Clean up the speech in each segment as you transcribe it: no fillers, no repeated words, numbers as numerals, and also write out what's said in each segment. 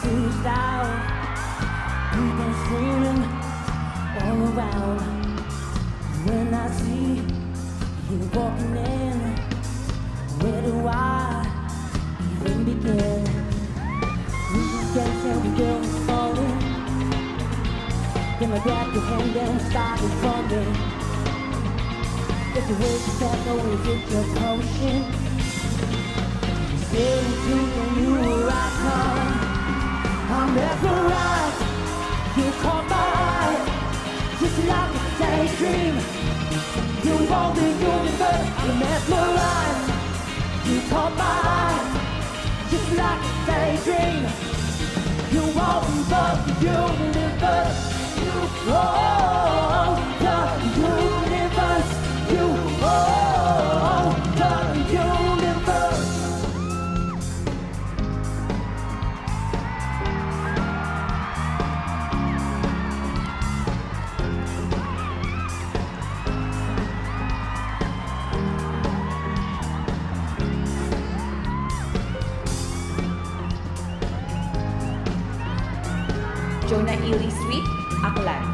suits out. We've been screaming all around. When I see you walking in, where do I even begin? We just can't tell the girl is falling. Then I grab your hand and started falling. If the way you step away, it's your potion. Still to you I come. I'm mesmerized. You caught my eye, just like a daydream. You own the universe. I'm mesmerized. You caught my eye, just like a daydream. You own the universe. You own the universe. You own the universe. Jonah Ely Suite, Aklan.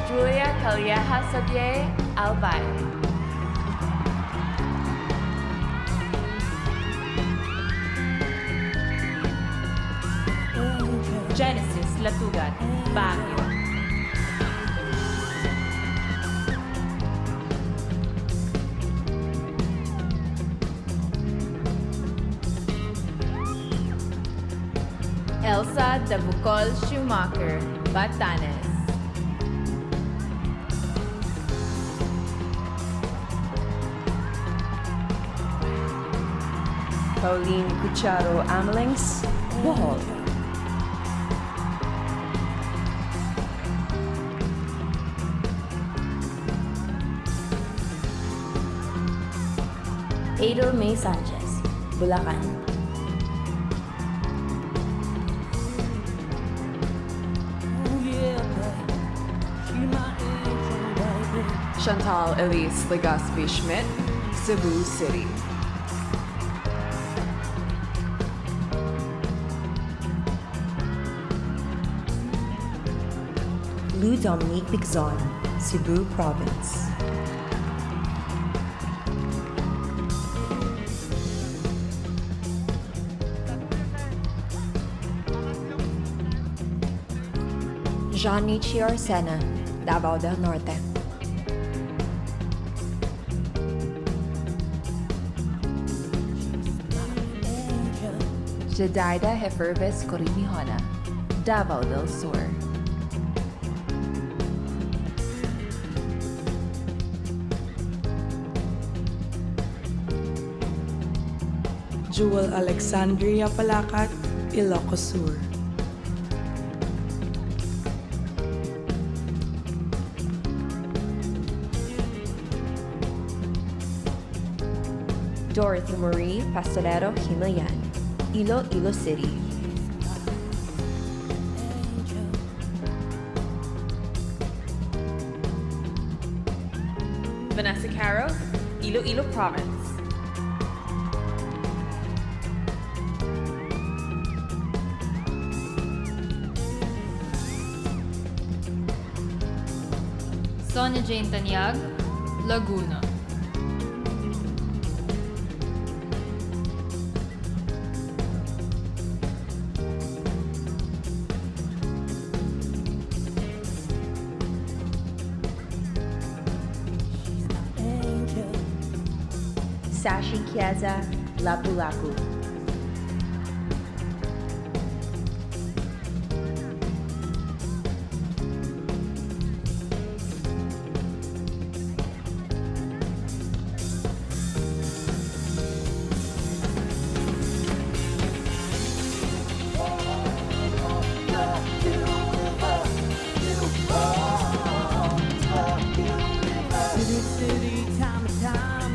Julia Calleja Xavier, Albay. Genesis Latugan, Baguio. Elsa de Bucol Schumacher, Batanes. Pauline Cucharo Amelings, Bohol. Adel May Sanchez, Bulacan. Chantal Elise Legaspi Schmidt, Cebu City. Lou Dominique Bigzon, Cebu Province. Jean-Nichi Arsena, Davao del Norte. Jedaida Heferves Corimihona, Davao del Sur. Jewel Alexandria Palacat, Ilocos Sur. Dorothy Marie Pastorero Himayan, Iloilo City. Vanessa Caro, Iloilo Province. Sonia Jane Tanyag, Laguna. Sashi Chiesa, Lapu-Lapu.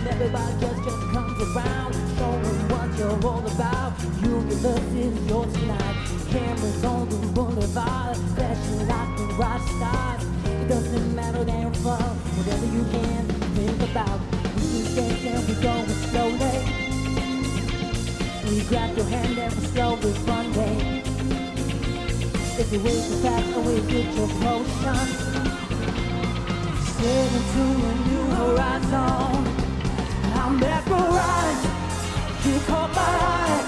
Everybody just comes around, showing what you're all about. Universe is yours tonight. Cameras on the boulevard, flashing like the rock stars. doesn't matter damn far. Whatever you can think about. We can we going slowly. We grab your hand and we slowly Monday. If you wait too fast, always get your motion. Step into a new horizon. I'm mesmerized. You caught my eye,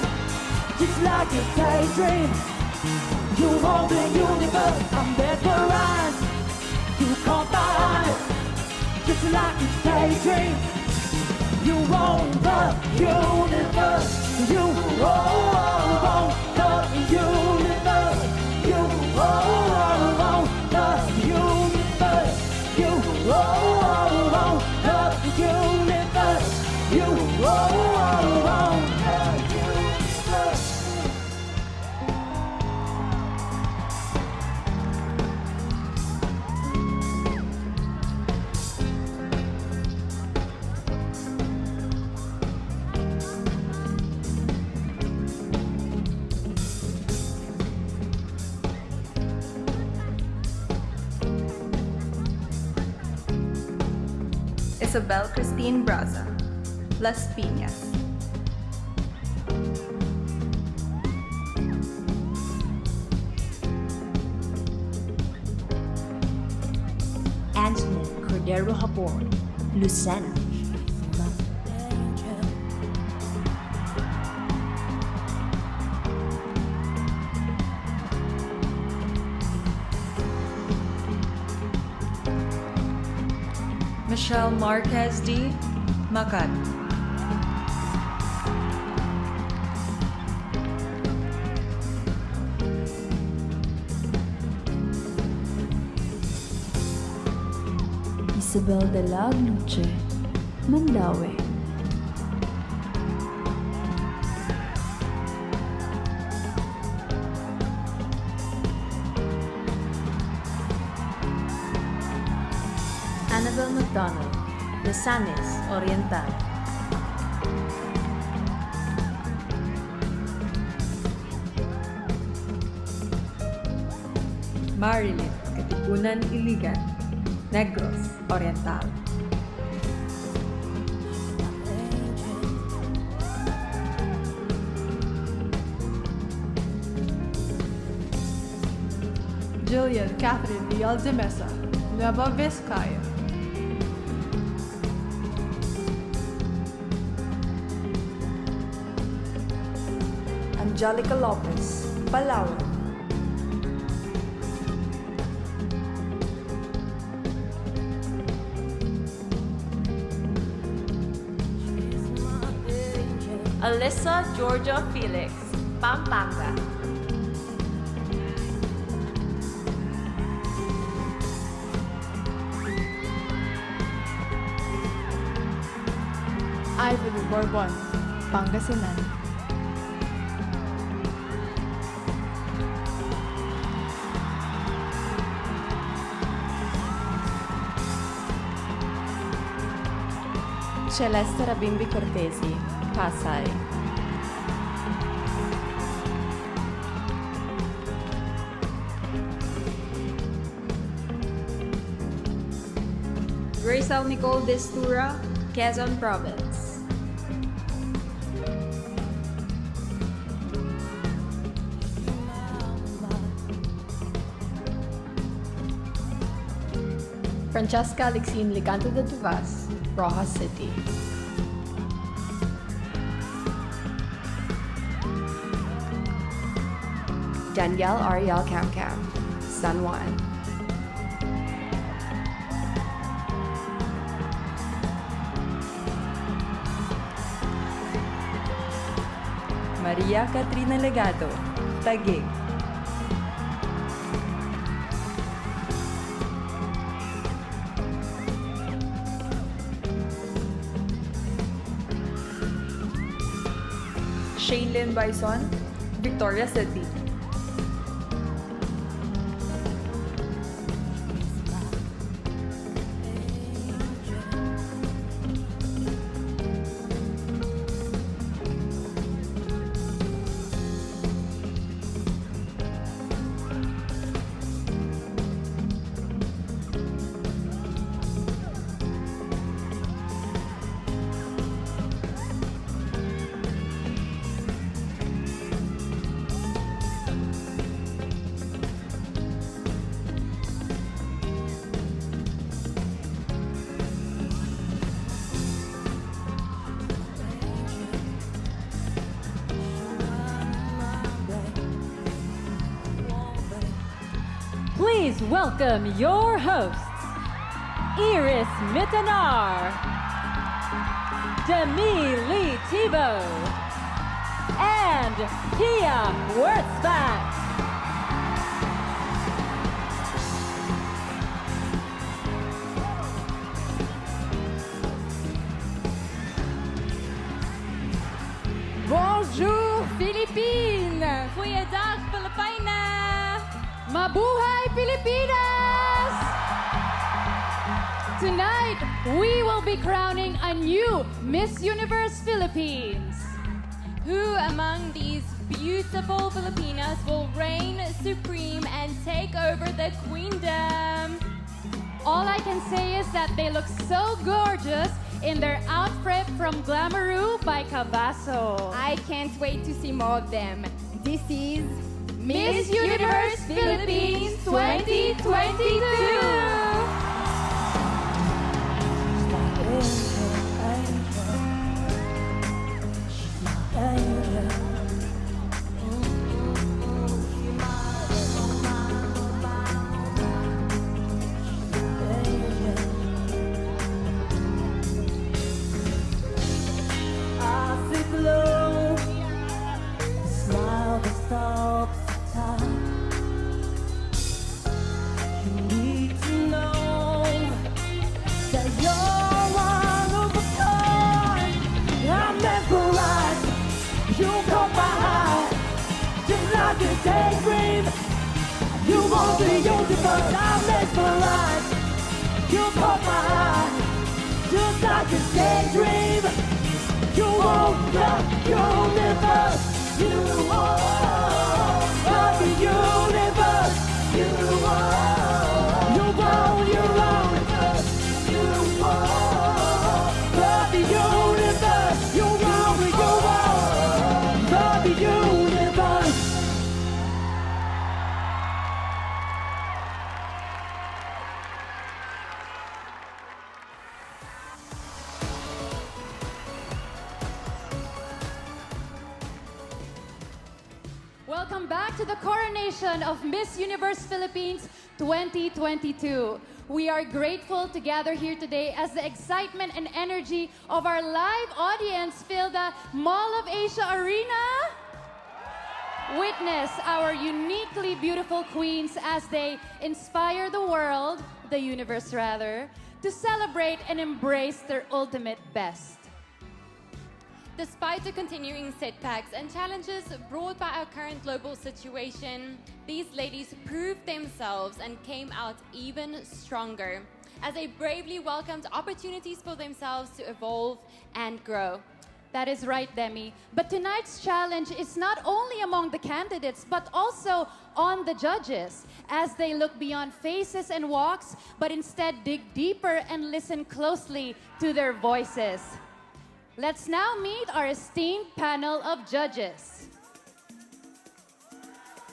just like a daydream. You hold the universe. I'm mesmerized. You caught my eye, just like a daydream. You own the universe. You own the universe. You own the universe. You own the universe. You own the universe. Isabel Christine Braza, Las Piñas. Antonin Cordero Habon, Lucena. Michelle Marquez D. Makat. Isabel de la Luce, Mandaue. Annabel McDonald, Misamis Oriental. Marilyn Katipunan Iligan, Negros Oriental. Jillian Catherine Diaz de Mesa, Nueva Vizcaya. Angelica Lopez, Palawan. Alyssa Georgia Felix, Pampanga. Ivory Bourbon, Pangasinan. Celeste Rabimbi Cortesi, Pasay. Grace Nicole Destura, Quezon Province. Francesca Alexine Licanto de Tuvas, Rojas City. Danielle Ariel Camcam, San Juan. Maria Katrina Legado, Taguig. Shaylin Bison, Victoria City. Please welcome your hosts, Iris Mitanar, Demi Lee Thibault, and Pia Wurzbach. Bonjour, Philippines! Goeiedag, Filipina! Mabuhay, Pilipinas! Tonight, we will be crowning a new Miss Universe Philippines. Who among these beautiful Filipinas will reign supreme and take over the queendom? All I can say is that they look so gorgeous in their outfit from Glamouroo by Cabasso. I can't wait to see more of them. This is Miss Universe Philippines 2022! Daydream, you won't be universe, I'm mesmerized. You caught my eye, just like a daydream. You won't the universe, you are the universe. You are, you won't, you are the universe. You won't, the universe. Welcome back to the coronation of Miss Universe Philippines 2022. We are grateful to gather here today as the excitement and energy of our live audience fill the Mall of Asia Arena. Witness our uniquely beautiful queens as they inspire the world, the universe rather, to celebrate and embrace their ultimate best. Despite the continuing setbacks and challenges brought by our current global situation, these ladies proved themselves and came out even stronger as they bravely welcomed opportunities for themselves to evolve and grow. That is right, Demi. But tonight's challenge is not only among the candidates, but also on the judges, as they look beyond faces and walks, but instead dig deeper and listen closely to their voices. Let's now meet our esteemed panel of judges.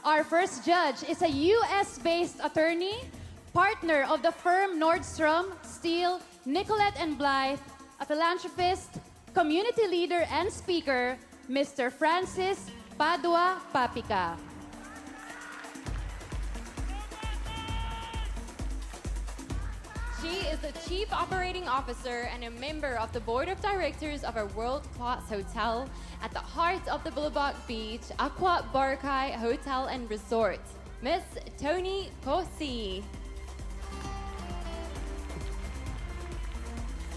Our first judge is a US-based attorney, partner of the firm Nordstrom, Steele, Nicolette and Blythe, a philanthropist, community leader and speaker, Mr. Francis Padua Papica. She is the Chief Operating Officer and a member of the Board of Directors of a world-class hotel at the heart of the Boulevard Beach, Aqua Boracay Hotel and Resort, Miss Toni Kosi.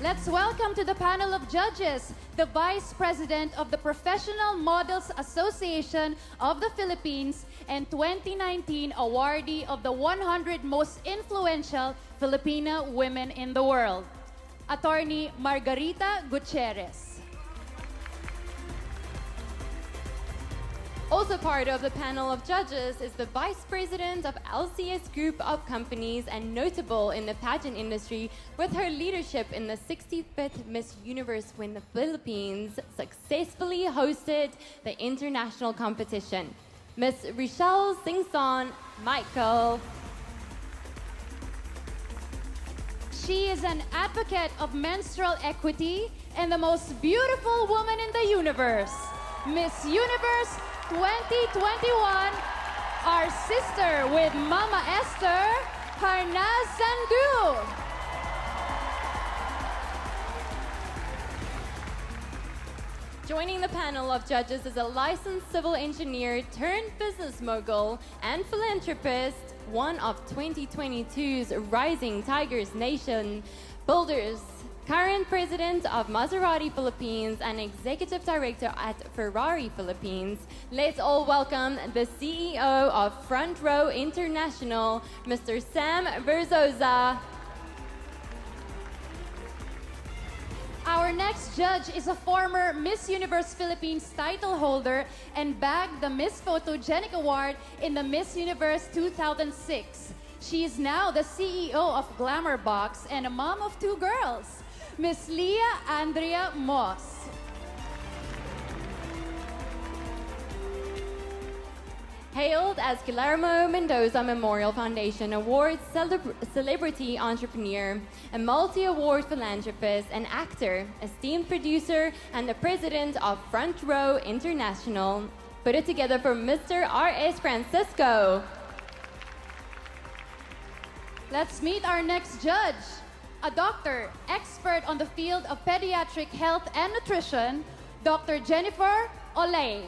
Let's welcome to the panel of judges the Vice President of the Professional Models Association of the Philippines and 2019 awardee of the 100 Most Influential Filipina Women in the World, Attorney Margarita Gutierrez. Also part of the panel of judges is the Vice President of LCS Group of Companies and notable in the pageant industry with her leadership in the 65th Miss Universe when the Philippines successfully hosted the international competition. Miss Rochelle Singson Michael. She is an advocate of menstrual equity and the most beautiful woman in the universe, Miss Universe 2021, our sister with Mama Esther, Harnaz Sandu. Joining the panel of judges is a licensed civil engineer turned business mogul and philanthropist, one of 2022's Rising Tigers Nation builders, current president of Maserati Philippines and executive director at Ferrari Philippines. Let's all welcome the CEO of Front Row International, Mr. Sam Verzosa. Our next judge is a former Miss Universe Philippines title holder and bagged the Miss Photogenic Award in the Miss Universe 2006. She is now the CEO of Glamour Box and a mom of 2 girls, Miss Leah Andrea Moss. Hailed as Guillermo Mendoza Memorial Foundation Awards Celebrity Entrepreneur, a multi-award philanthropist and actor, esteemed producer, and the president of Front Row International. Put it together for Mr. R.S. Francisco. Let's meet our next judge, a doctor, expert on the field of pediatric health and nutrition, Dr. Jennifer Olay.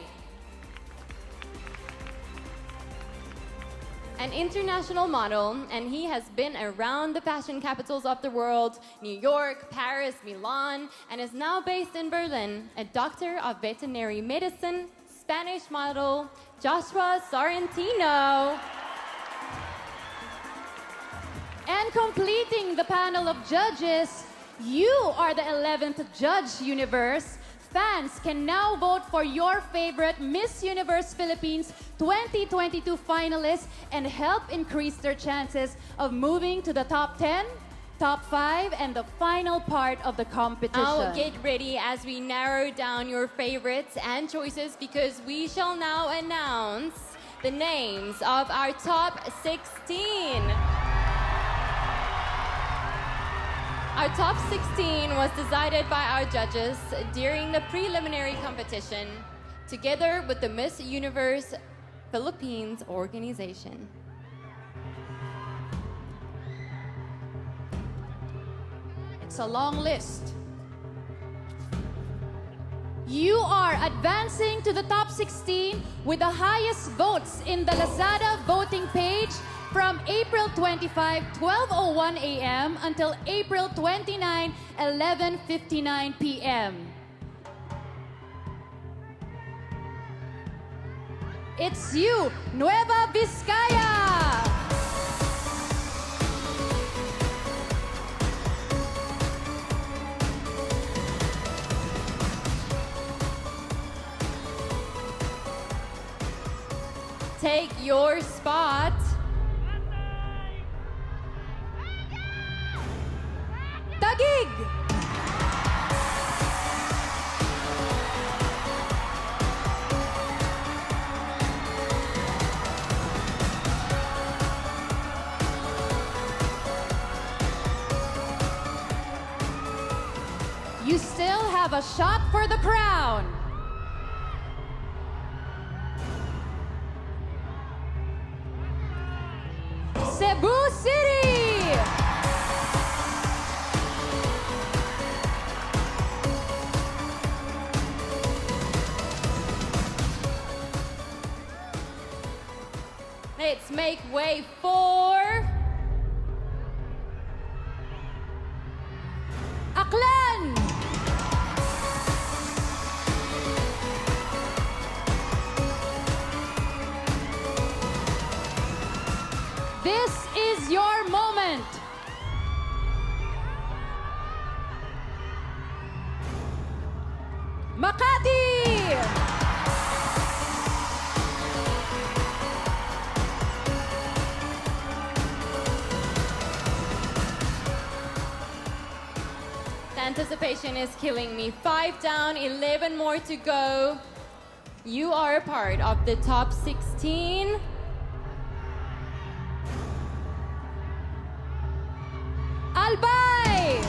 An international model, and he has been around the fashion capitals of the world, New York, Paris, Milan, and is now based in Berlin, a doctor of veterinary medicine, Spanish model, Joshua Sorrentino. And completing the panel of judges, you are the 11th Judge Universe. Fans can now vote for your favorite Miss Universe Philippines 2022 finalists and help increase their chances of moving to the top 10, top 5, and the final part of the competition. Now get ready as we narrow down your favorites and choices, because we shall now announce the names of our top 16. Our top 16 was decided by our judges during the preliminary competition, together with the Miss Universe Philippines organization. It's a long list. You are advancing to the top 16 with the highest votes in the Lazada voting page from April 25, 12:01 a.m. until April 29, 11:59 p.m. It's you, Nueva Vizcaya! Take your spot. Taguig! You still have a shot for the crown. Cebu City! Let's make way for Aklan! This is your moment. Makati! Anticipation is killing me. 5 down, 11 more to go. You are a part of the top 16. Albay!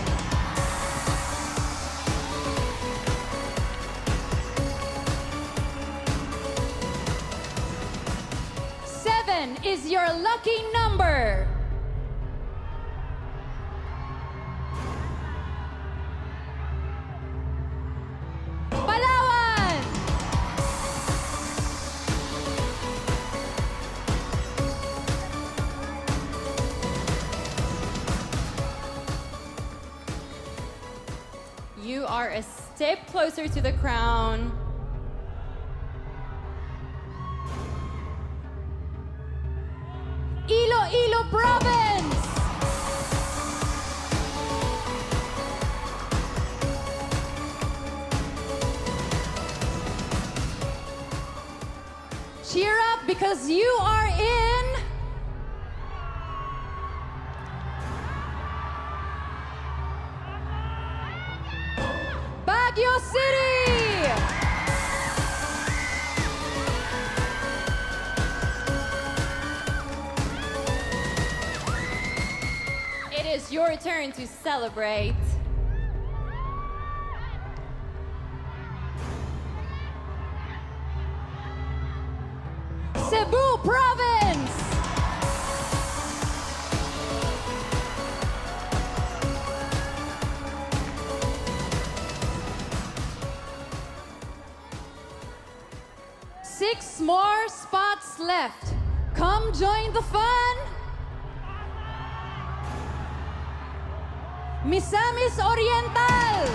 is your lucky number? Palawan! You are a step closer to the crown. Iloilo Province! Cheer up because you are in Baguio City! It is your turn to celebrate. Cebu Province! Six more spots left. Come join the fun. Misamis Oriental.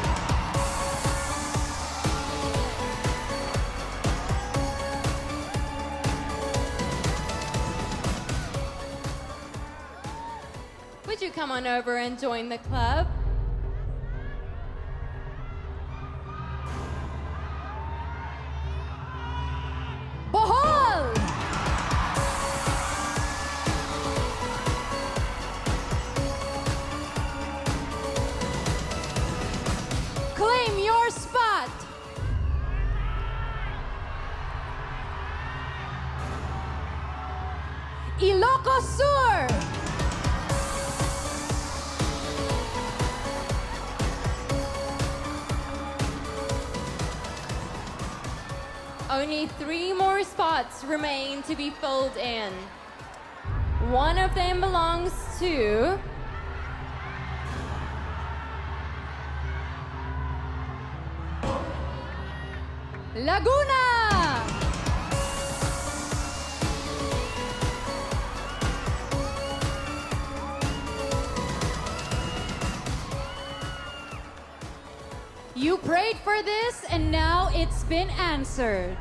Would you come on over and join the club? Bohol. Claim your spot. Ilocos Sur. Only 3 more spots remain to be filled in. One of them belongs to Laguna. You prayed for this and now it's been answered.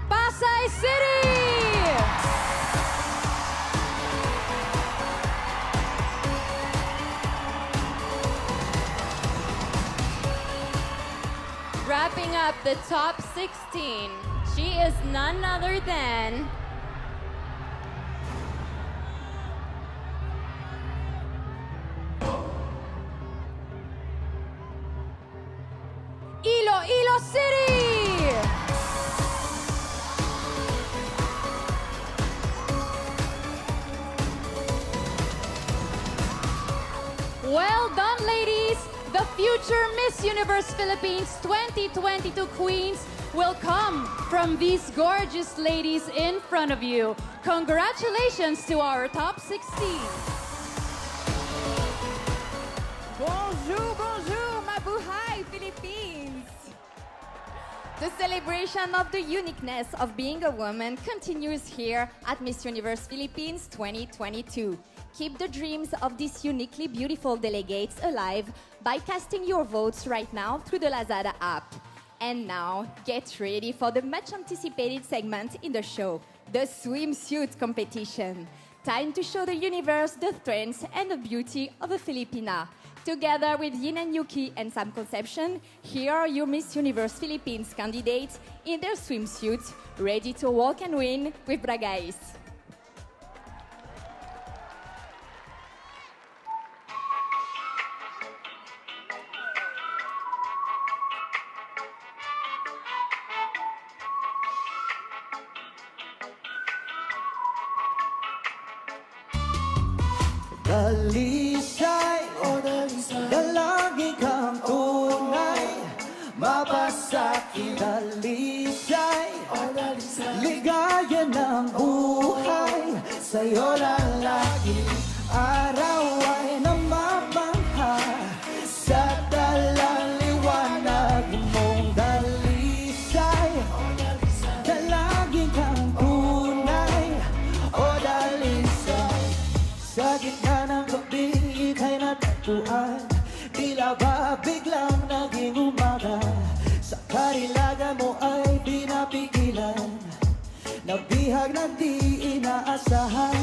Pasay City! wrapping up the top 16. She is none other than Iloilo City! Well done, ladies! The future Miss Universe Philippines 2022 queens will come from these gorgeous ladies in front of you. Congratulations to our top 16. Bonjour, bonjour, mabuhay, Philippines! The celebration of the uniqueness of being a woman continues here at Miss Universe Philippines 2022. Keep the dreams of these uniquely beautiful delegates alive by casting your votes right now through the Lazada app. And now, get ready for the much anticipated segment in the show, the swimsuit competition. Time to show the universe the strength and the beauty of a Filipina. Together with Yin and Yuki and Sam Conception, here are your Miss Universe Philippines candidates in their swimsuits, ready to walk and win with Bragais. Dalisay, dalangin kang tunay dalisay ligaya ng buhay sa'yo lalaki araw ay namamangha sa dalaliwanag mong dalisay dalagin kang tunay o dalisay sa gitna ng gabi ika'y natagpuan tila ba biglang naging umaga sa karilagan mo ay pinapigilan nabihag na di inaasahan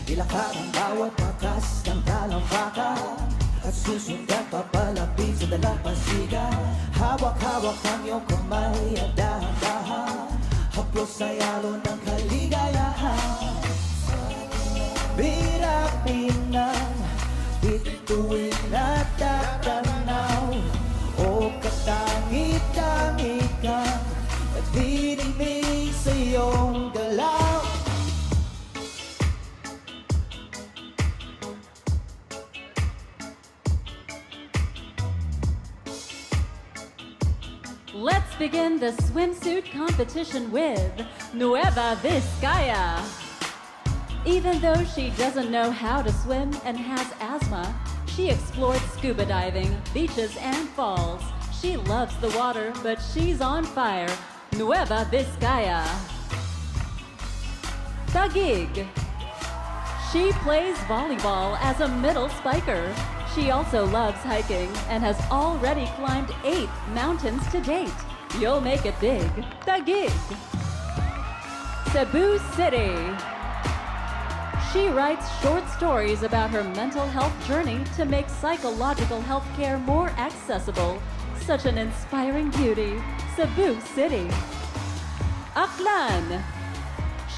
ilakad ang bawat bakas ng talampakan at susundan papalapit sa dalampasigan hawak-hawak ang iyong kamay at dahan-dahan haplos sa yalo ng kaligayahan birapin ng bituin at tatanaw o katangi-tangi kang nagdinigmig sa iyong galaw Let's begin the swimsuit competition with Nueva Vizcaya. Even though she doesn't know how to swim and has asthma, she explored scuba diving, beaches, and falls. She loves the water, but she's on fire. Nueva Vizcaya. Taguig. She plays volleyball as a middle spiker. She also loves hiking and has already climbed 8 mountains to date. You'll make it big. Taguig. Cebu City. She writes short stories about her mental health journey to make psychological health care more accessible. Such an inspiring beauty. Cebu City. Aklan.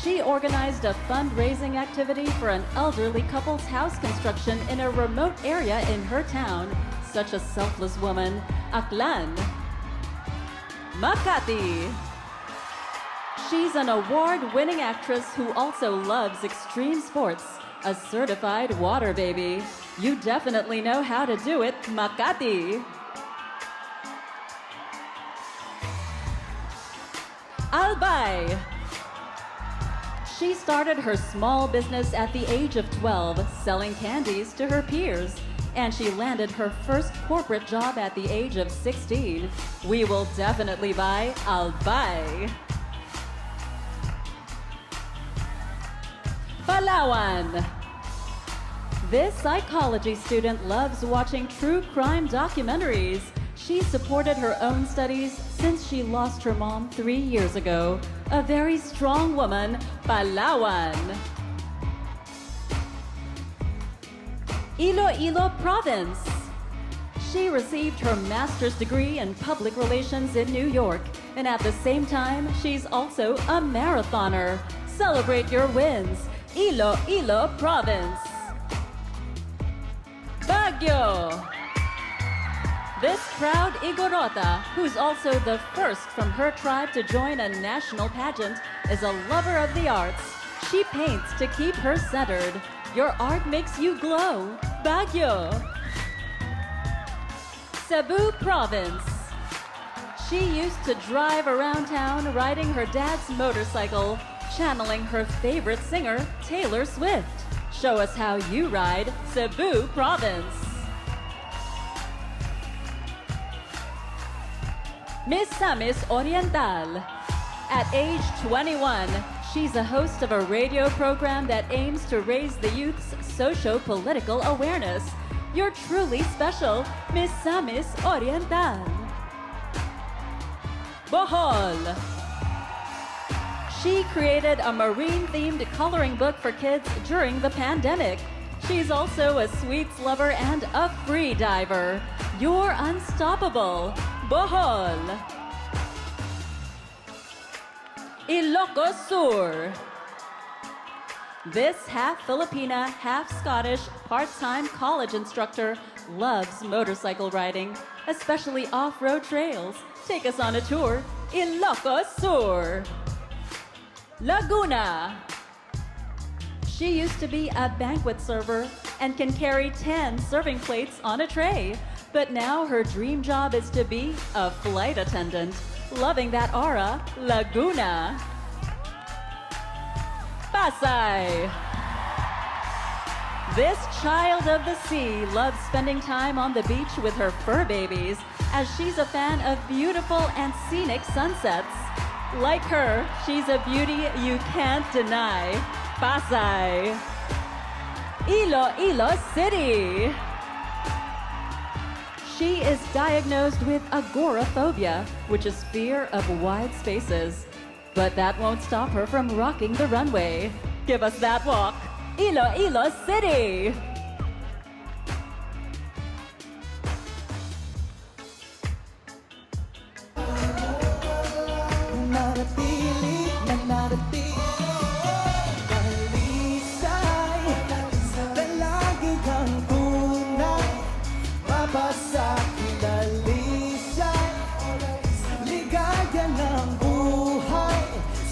She organized a fundraising activity for an elderly couple's house construction in a remote area in her town. Such a selfless woman. Aklan. Makati. She's an award-winning actress who also loves extreme sports. A certified water baby. You definitely know how to do it, Makati. Albay. She started her small business at the age of 12, selling candies to her peers. And she landed her first corporate job at the age of 16. We will definitely buy Albay. Palawan. This psychology student loves watching true crime documentaries. She supported her own studies since she lost her mom 3 years ago. A very strong woman, Palawan. Iloilo Province. She received her master's degree in public relations in New York, and at the same time, she's also a marathoner. Celebrate your wins, Iloilo Province. Baguio. This proud Igorota, who's also the first from her tribe to join a national pageant, is a lover of the arts. She paints to keep her centered. Your art makes you glow. Baguio. Cebu Province. She used to drive around town riding her dad's motorcycle, channeling her favorite singer, Taylor Swift. Show us how you ride, Cebu Province. Miss Samis Oriental. At age 21, she's a host of a radio program that aims to raise the youth's socio-political awareness. You're truly special, Miss Samis Oriental. Bohol. She created a marine-themed coloring book for kids during the pandemic. She's also a sweets lover and a free diver. You're unstoppable, Bohol. Ilocos Sur. This half Filipina, half Scottish, part-time college instructor loves motorcycle riding, especially off-road trails. Take us on a tour, Ilocos Sur. Laguna. She used to be a banquet server and can carry 10 serving plates on a tray. But now her dream job is to be a flight attendant. Loving that aura, Laguna. Pasay. This child of the sea loves spending time on the beach with her fur babies, as she's a fan of beautiful and scenic sunsets. Like her, she's a beauty you can't deny. Pasay. Iloilo City. She is diagnosed with agoraphobia, which is fear of wide spaces. But that won't stop her from rocking the runway. Give us that walk. Iloilo City.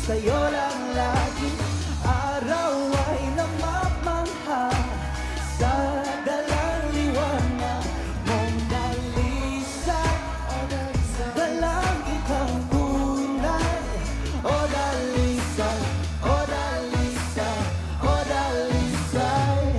Sa'yo lang lagi, araw ay namamangha sa dalang liwanag mong dalisay. Dalangin kang tunay, o dalisay, o dalisay, o dalisay.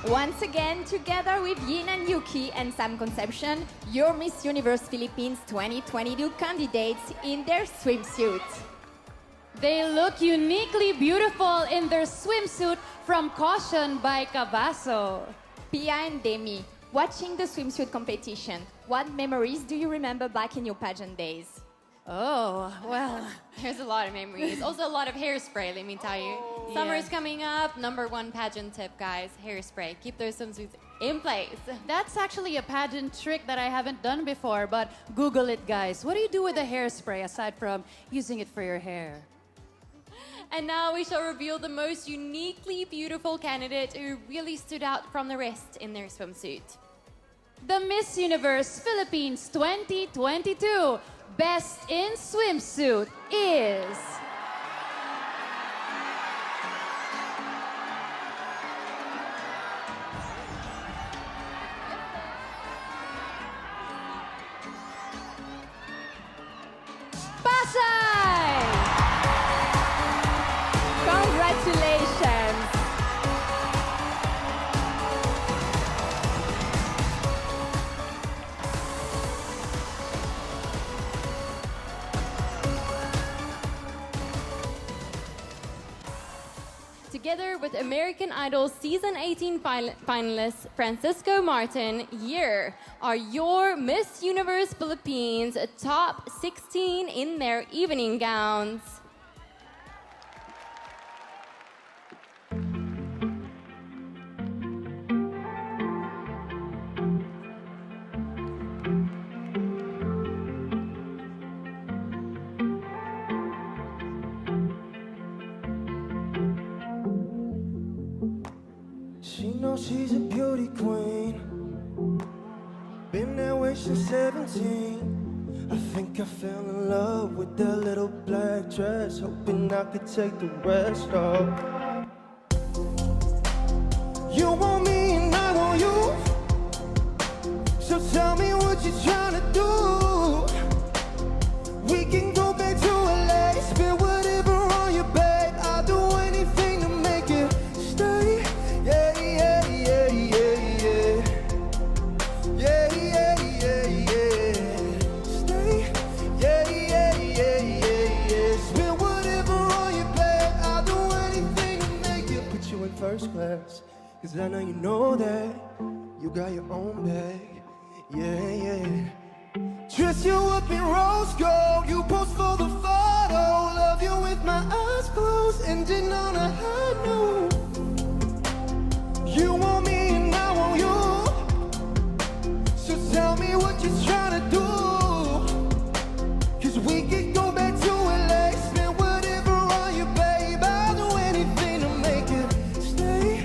Once again, together with Yin and Yuki and Sam Conception, your Miss Universe Philippines 2022 candidates in their swimsuit. They look uniquely beautiful in their swimsuit from Caution by Cavasso. Pia and Demi, watching the swimsuit competition, what memories do you remember back in your pageant days? Oh, well, There's a lot of memories. Also a lot of hairspray, let me tell you. Summer's coming up. #1 pageant tip, guys. Hairspray. Keep those swimsuits in place. that's actually a pageant trick that I haven't done before, but Google it, guys. What do you do with the hairspray aside from using it for your hair? And now we shall reveal the most uniquely beautiful candidate who really stood out from the rest in their swimsuit. The Miss Universe Philippines 2022 Best in Swimsuit is... Pasay! Congratulations! Together with American Idol Season 18 finalist Francisco Martin, here are your Miss Universe Philippines top 16 in their evening gowns. She knows she's a beauty queen. Been that way since 17. I think I fell in love with that little black dress, hoping I could take the rest off. You want me and I want you, so tell me what you're trying to do. We can go back to LA, spend whatever on you, babe. I'll do anything to make it stay. Yeah, yeah, yeah, yeah, yeah. Yeah, yeah, yeah, yeah. Stay. Yeah, yeah, yeah, yeah, yeah. Spend whatever on you, babe. I'll do anything to make it. Put you in first class, 'cause I know you know that. You got your own bag. Yeah, yeah. Dress you up in rose gold. You pose for the photo. Love you with my eyes closed, ending on a high note. You want me and I want you, so tell me what you're trying to do. 'Cause we can go back to LA, spend whatever on you, babe. I'll do anything to make it stay.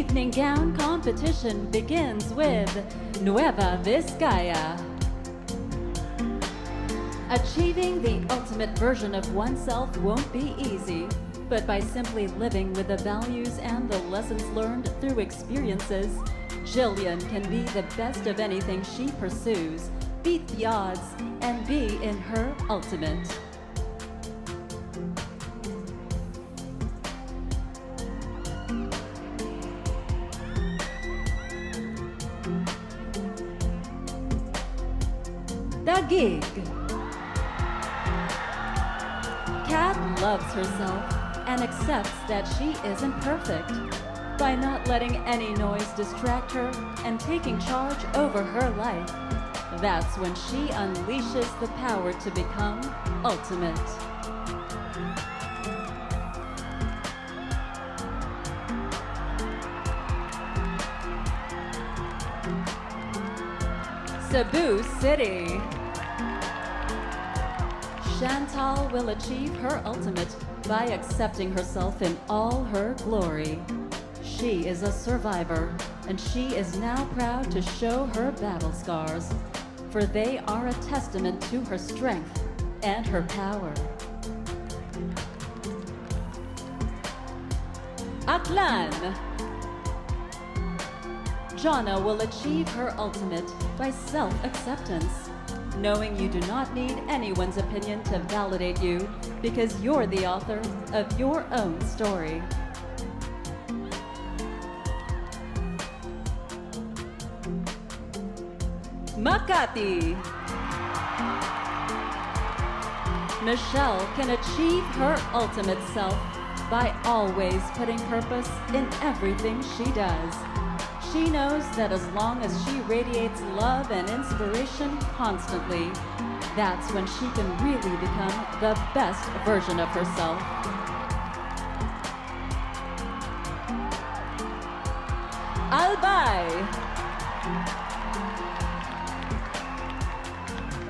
evening gown competition begins with Nueva Vizcaya. Achieving the ultimate version of oneself won't be easy, but by simply living with the values and the lessons learned through experiences, Jillian can be the best of anything she pursues, beat the odds, and be in her ultimate. The gig. Kat loves herself and accepts that she isn't perfect. By not letting any noise distract her and taking charge over her life, that's when she unleashes the power to become ultimate. Cebu City. Chantal will achieve her ultimate by accepting herself in all her glory. She is a survivor, and she is now proud to show her battle scars, for they are a testament to her strength and her power. Aklan. Jonna will achieve her ultimate by self-acceptance, knowing you do not need anyone's opinion to validate you because you're the author of your own story. Makati. Michelle can achieve her ultimate self by always putting purpose in everything she does. She knows that as long as she radiates love and inspiration constantly, that's when she can really become the best version of herself. Albay.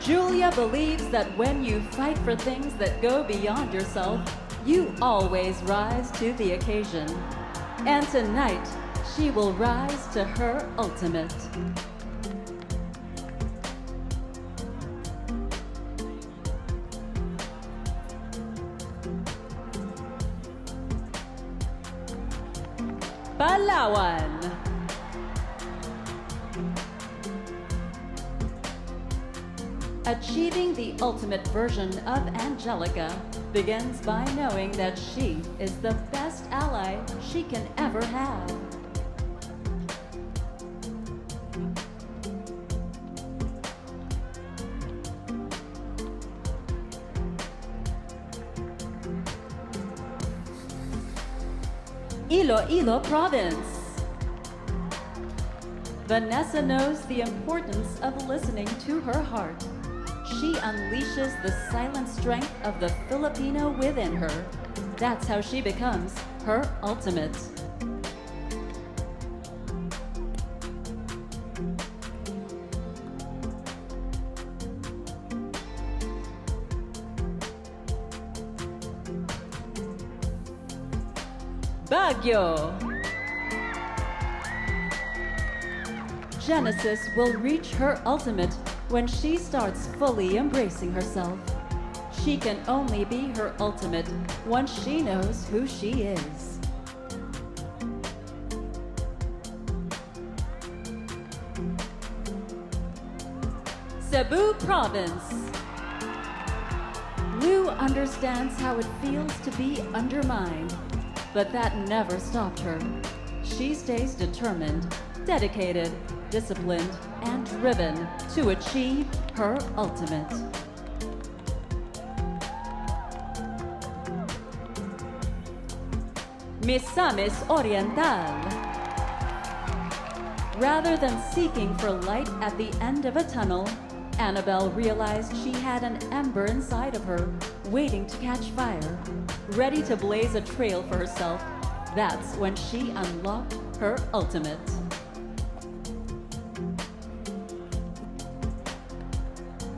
Julia believes that when you fight for things that go beyond yourself, you always rise to the occasion. And tonight, she will rise to her ultimate. Palawan. Achieving the ultimate version of Angelica begins by knowing that she is the best ally she can ever have. Iloilo Province. Vanessa knows the importance of listening to her heart. She unleashes the silent strength of the Filipino within her. That's how she becomes her ultimate. Baguio. Genesis will reach her ultimate when she starts fully embracing herself. She can only be her ultimate once she knows who she is. Cebu Province. Lou understands how it feels to be undermined, but that never stopped her. She stays determined, dedicated, disciplined, and driven to achieve her ultimate. Misamis Oriental. Rather than seeking for light at the end of a tunnel, Annabelle realized she had an ember inside of her, waiting to catch fire, ready to blaze a trail for herself. That's when she unlocked her ultimate.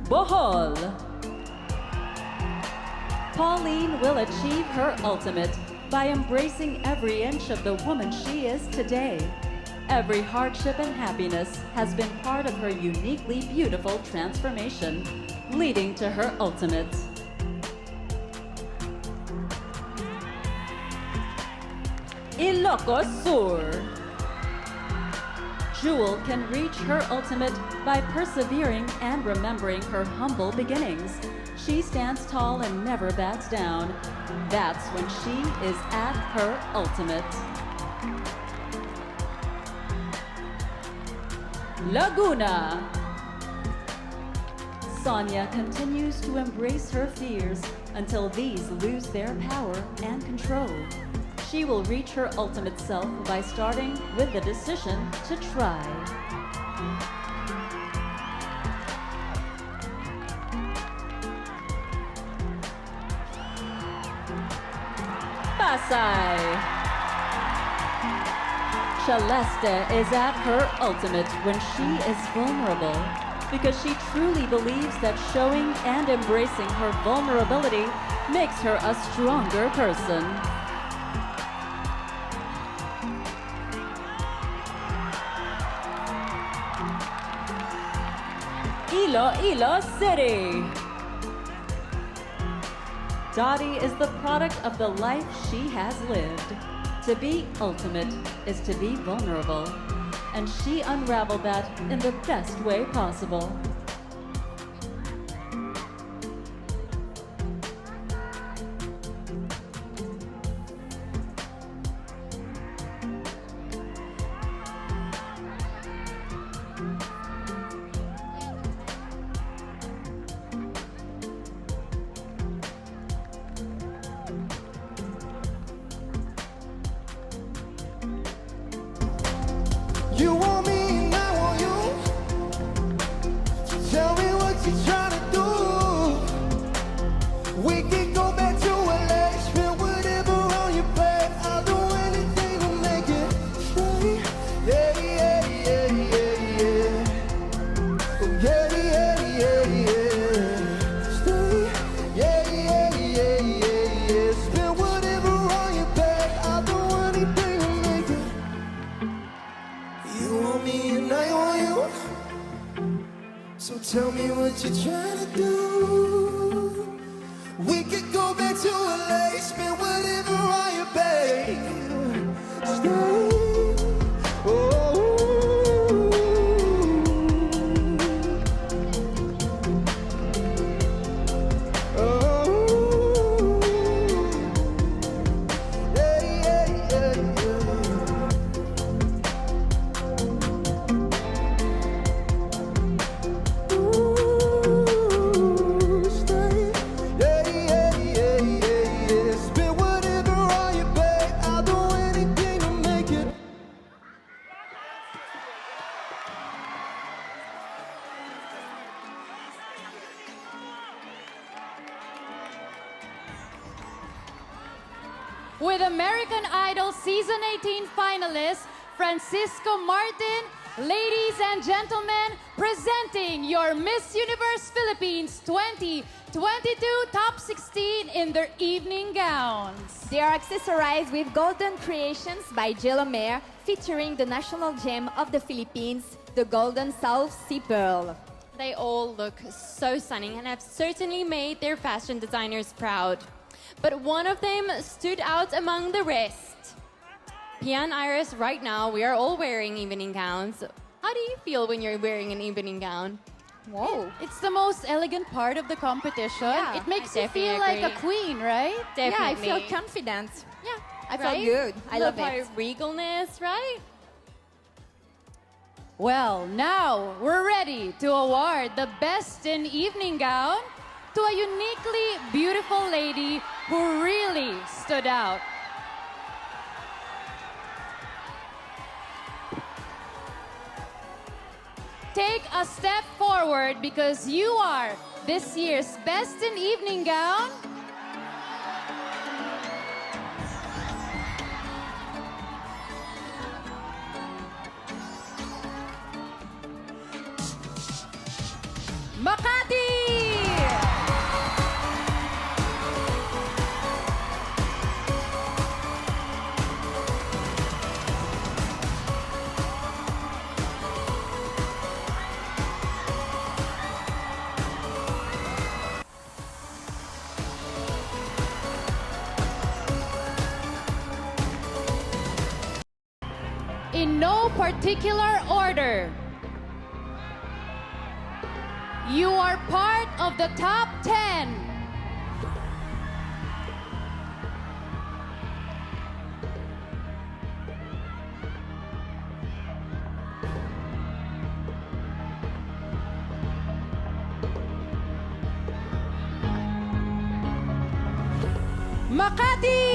Bohol. Pauline will achieve her ultimate by embracing every inch of the woman she is today. Every hardship and happiness has been part of her uniquely beautiful transformation, leading to her ultimate. Ilocos Sur. Jewel can reach her ultimate by persevering and remembering her humble beginnings. She stands tall and never backs down. That's when she is at her ultimate. Laguna. Sonia continues to embrace her fears until these lose their power and control. She will reach her ultimate self by starting with the decision to try. Pasay. Celeste is at her ultimate when she is vulnerable, because she truly believes that showing and embracing her vulnerability makes her a stronger person. Iloilo City. Dottie is the product of the life she has lived. To be ultimate is to be vulnerable, and she unraveled that in the best way possible. You want me and I want you. So tell me what you're trying to do. We can go back to LA, spend whatever on your plate. I'll do anything to make it stay. Yeah, yeah, yeah, yeah, yeah. Oh, yeah, yeah, yeah, yeah. Stay. Yeah, yeah, yeah, yeah, yeah. Spend whatever on your plate. I'll do anything to make it. You want me and I want you. So tell me what you're trying to do. We could go back to LA, spend whatever on your babe. Stay. Oh. Oh. Yeah, yeah, yeah, yeah. Ooh, stay. Yeah, yeah, yeah, yeah, yeah. Spend whatever on you, babe. I'll do anything to make it. With American Idol Season 18 finalist Francisco Martin, ladies and gentlemen, presenting your Miss Universe Philippines 2022 Top 16 in their evening gowns. They are accessorized with golden creations by Jill Omer, featuring the national gem of the Philippines, the Golden South Sea Pearl. They all look so stunning and have certainly made their fashion designers proud. But one of them stood out among the rest. Pia and Iris, right now, we are all wearing evening gowns. How do you feel when you're wearing an evening gown? Whoa. It's the most elegant part of the competition. Yeah, it makes I you feel definitely like a agree. queen, right? Yeah, I Definitely. feel confident. Yeah, I feel right? good. I love our it. regalness, right? Well, now we're ready to award the best in evening gown to a uniquely beautiful lady who really stood out. Take a step forward because you are this year's best in evening gown. Makati! in no particular order. You are part of the top 10. Makati!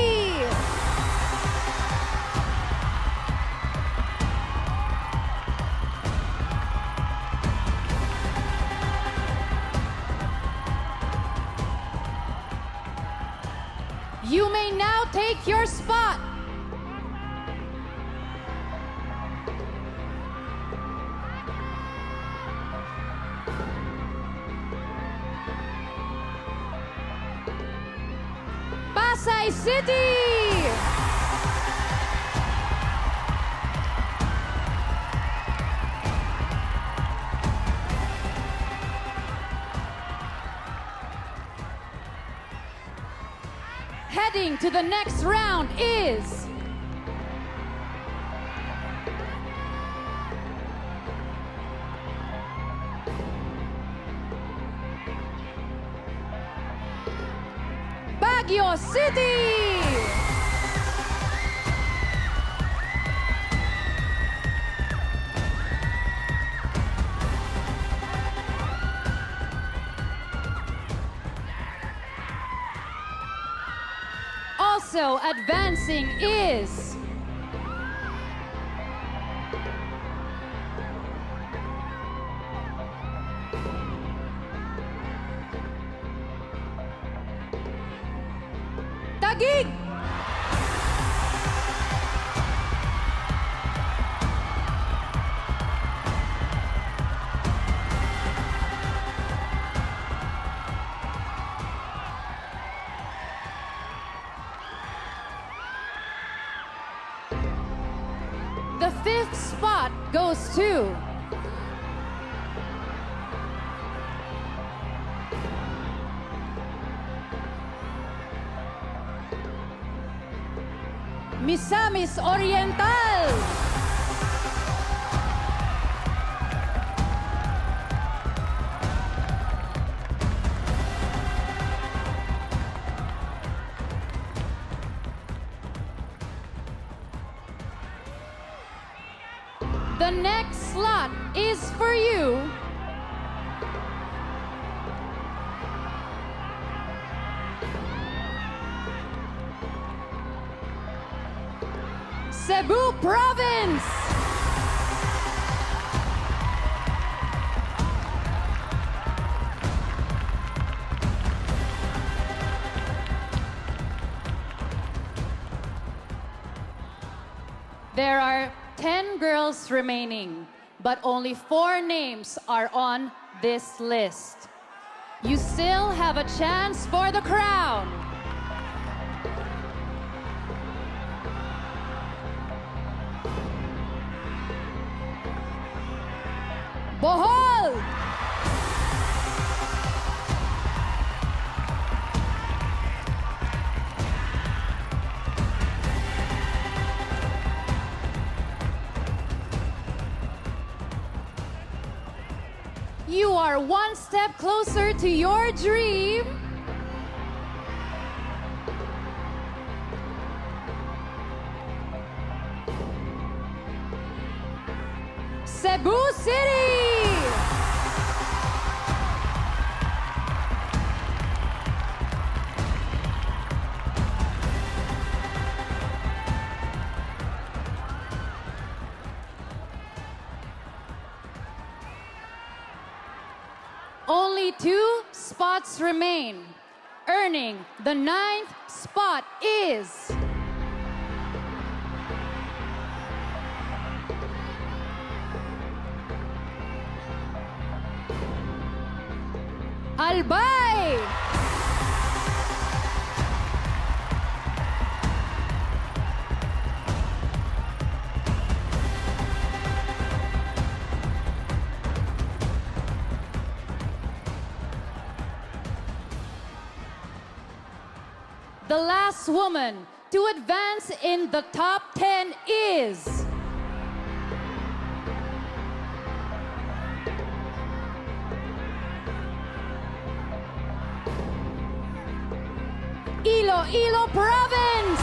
You may now take your spot. Pasay City! Heading to the next round is Baguio City! Also advancing is Taguig! The 5th spot goes to Misamis Oriental. The next slot is for you. Cebu Province. There are 10 girls remaining, but only 4 names are on this list. You still have a chance for the crown. Bohol! You are one step closer to your dream. Cebu City! Only 2 spots remain. Earning the 9th spot is Albay! The last woman to advance in the top 10 is Iloilo Province.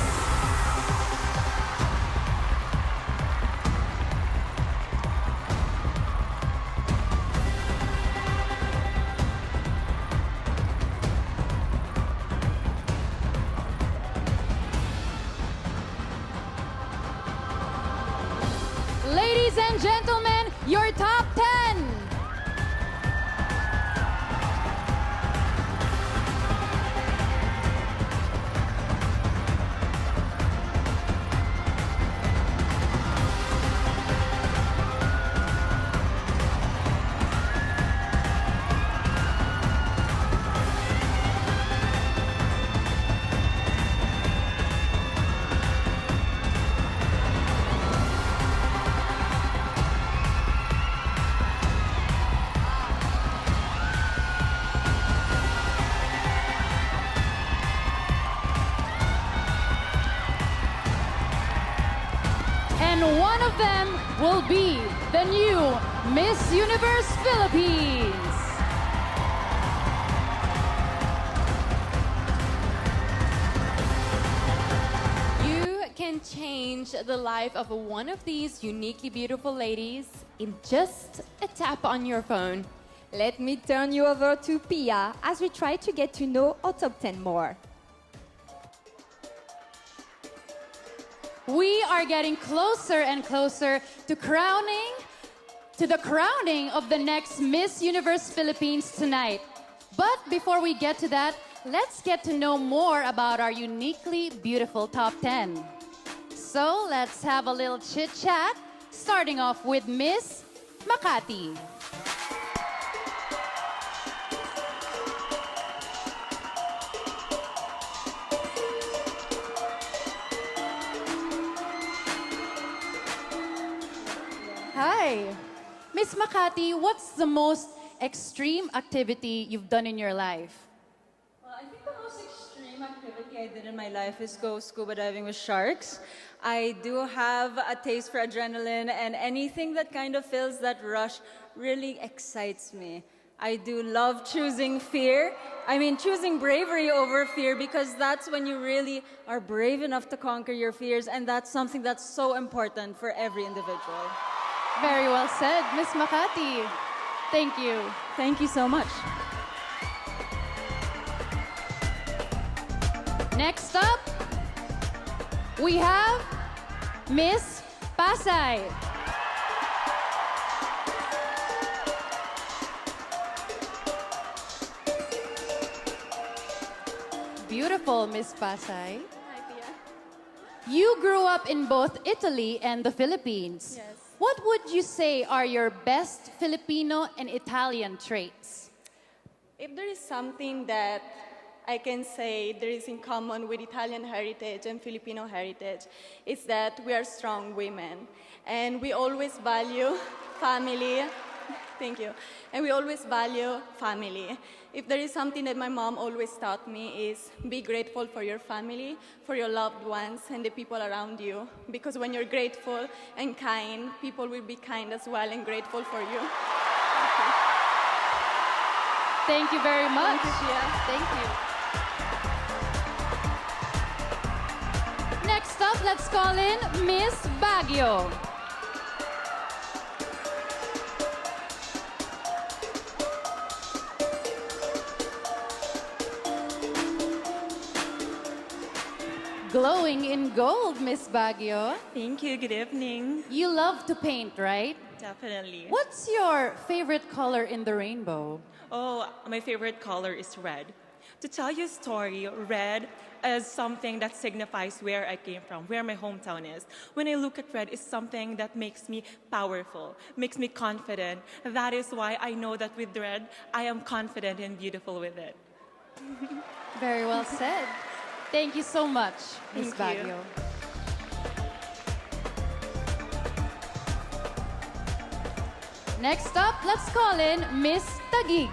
Ladies and gentlemen, your top 10. And one of them will be the new Miss Universe Philippines. You can change the life of one of these uniquely beautiful ladies in just a tap on your phone. Let me turn you over to Pia as we try to get to know our top 10 more. We are getting closer and closer to the crowning of the next Miss Universe Philippines tonight. But before we get to that, let's get to know more about our uniquely beautiful top 10. So let's have a little chit-chat, starting off with Miss Makati. Hi. Miss Makati, what's the most extreme activity you've done in your life? Well, I think the most extreme activity I did in my life is go scuba diving with sharks. I do have a taste for adrenaline, and anything that kind of feels that rush really excites me. I do love choosing choosing bravery over fear, because that's when you really are brave enough to conquer your fears, and that's something that's so important for every individual. Very well said, Miss Makati. Thank you. Thank you so much. Next up, we have Miss Pasay. Beautiful, Miss Pasay. Hi, Pia. You grew up in both Italy and the Philippines. Yes. What would you say are your best Filipino and Italian traits? If there is something that I can say there is in common with Italian heritage and Filipino heritage, it's that we are strong women. And we always value family. Thank you. And we always value family. If there is something that my mom always taught me is be grateful for your family, for your loved ones, and the people around you. Because when you're grateful and kind, people will be kind as well and grateful for you. Thank you very much. Thank you, Pia. Thank you. Next up, let's call in Miss Baguio. Glowing in gold, Miss Baguio. Thank you. Good evening. You love to paint, right? Definitely. What's your favorite color in the rainbow? Oh, my favorite color is red. To tell you a story, red is something that signifies where I came from, where my hometown is. When I look at red, it's something that makes me powerful, makes me confident. That is why I know that with red, I am confident and beautiful with it. Very well said. Thank you so much, Miss Thank you. Baguio. Next up, let's call in Miss Taguig.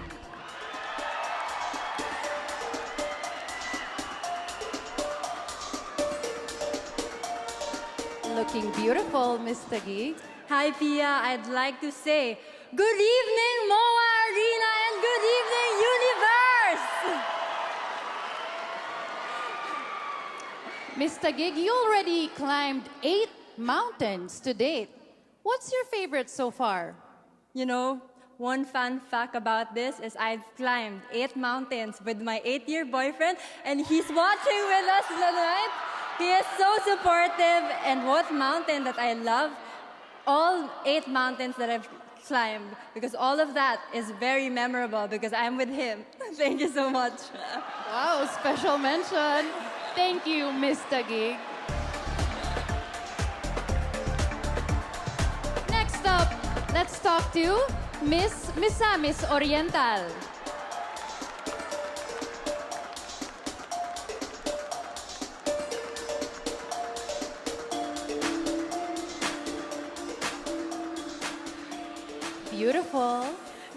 Looking beautiful, Miss Taguig. Hi, Pia. I'd like to say, good evening, MOA Arena, and good evening, Universe! Miss Taguig, you already climbed 8 mountains to date. What's your favorite so far? You know, one fun fact about this is I've climbed 8 mountains with my 8-year boyfriend, and he's watching with us tonight. He is so supportive, and what mountain that I love, all 8 mountains that I've climbed, because all of that is very memorable because I'm with him. Thank you so much. Wow, special mention. Thank you, Miss Taguig. Next up, let's talk to Miss Misamis Oriental. Beautiful.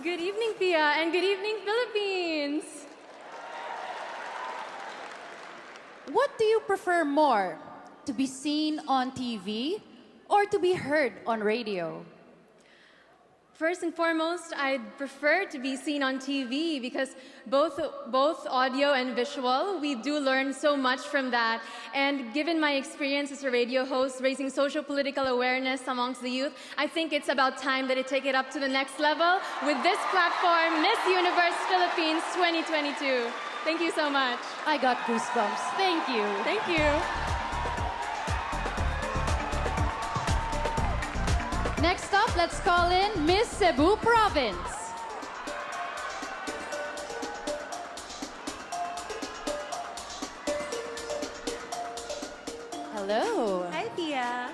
Good evening, Pia, and good evening, Philippines. What do you prefer more? To be seen on TV or to be heard on radio? First and foremost, I'd prefer to be seen on TV because both audio and visual, we do learn so much from that. And given my experience as a radio host, raising social political awareness amongst the youth, I think it's about time that I take it up to the next level with this platform, Miss Universe Philippines 2022. Thank you so much. I got goosebumps. Thank you. Thank you. Next up, let's call in Miss Cebu Province. Hello. Hi, Pia.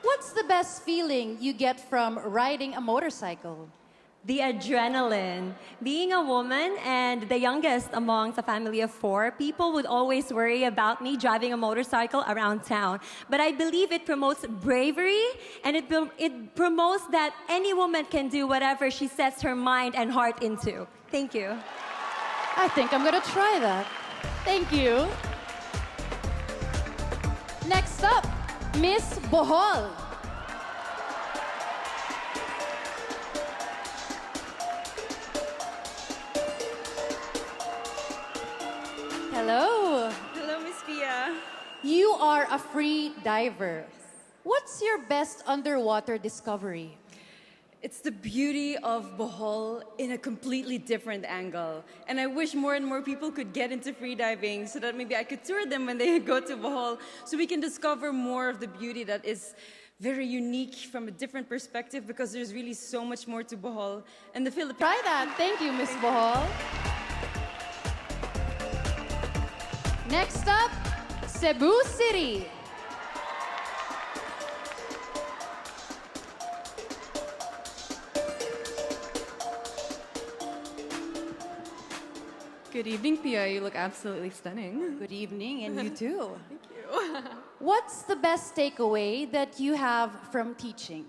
What's the best feeling you get from riding a motorcycle? The adrenaline. Being a woman and the youngest amongst a family of 4, people would always worry about me driving a motorcycle around town. But I believe it promotes bravery, and it promotes that any woman can do whatever she sets her mind and heart into. Thank you. I think I'm gonna try that. Thank you. Next up, Miss Bohol. Hello. Hello, Miss Pia. You are a free diver. What's your best underwater discovery? It's the beauty of Bohol in a completely different angle. And I wish more and more people could get into freediving so that maybe I could tour them when they go to Bohol so we can discover more of the beauty that is very unique from a different perspective because there's really so much more to Bohol and the Philippines. Try that. Thank you, Miss Bohol. Next up, Cebu City. Good evening, Pia. You look absolutely stunning. Good evening, and you too. Thank you. What's the best takeaway that you have from teaching?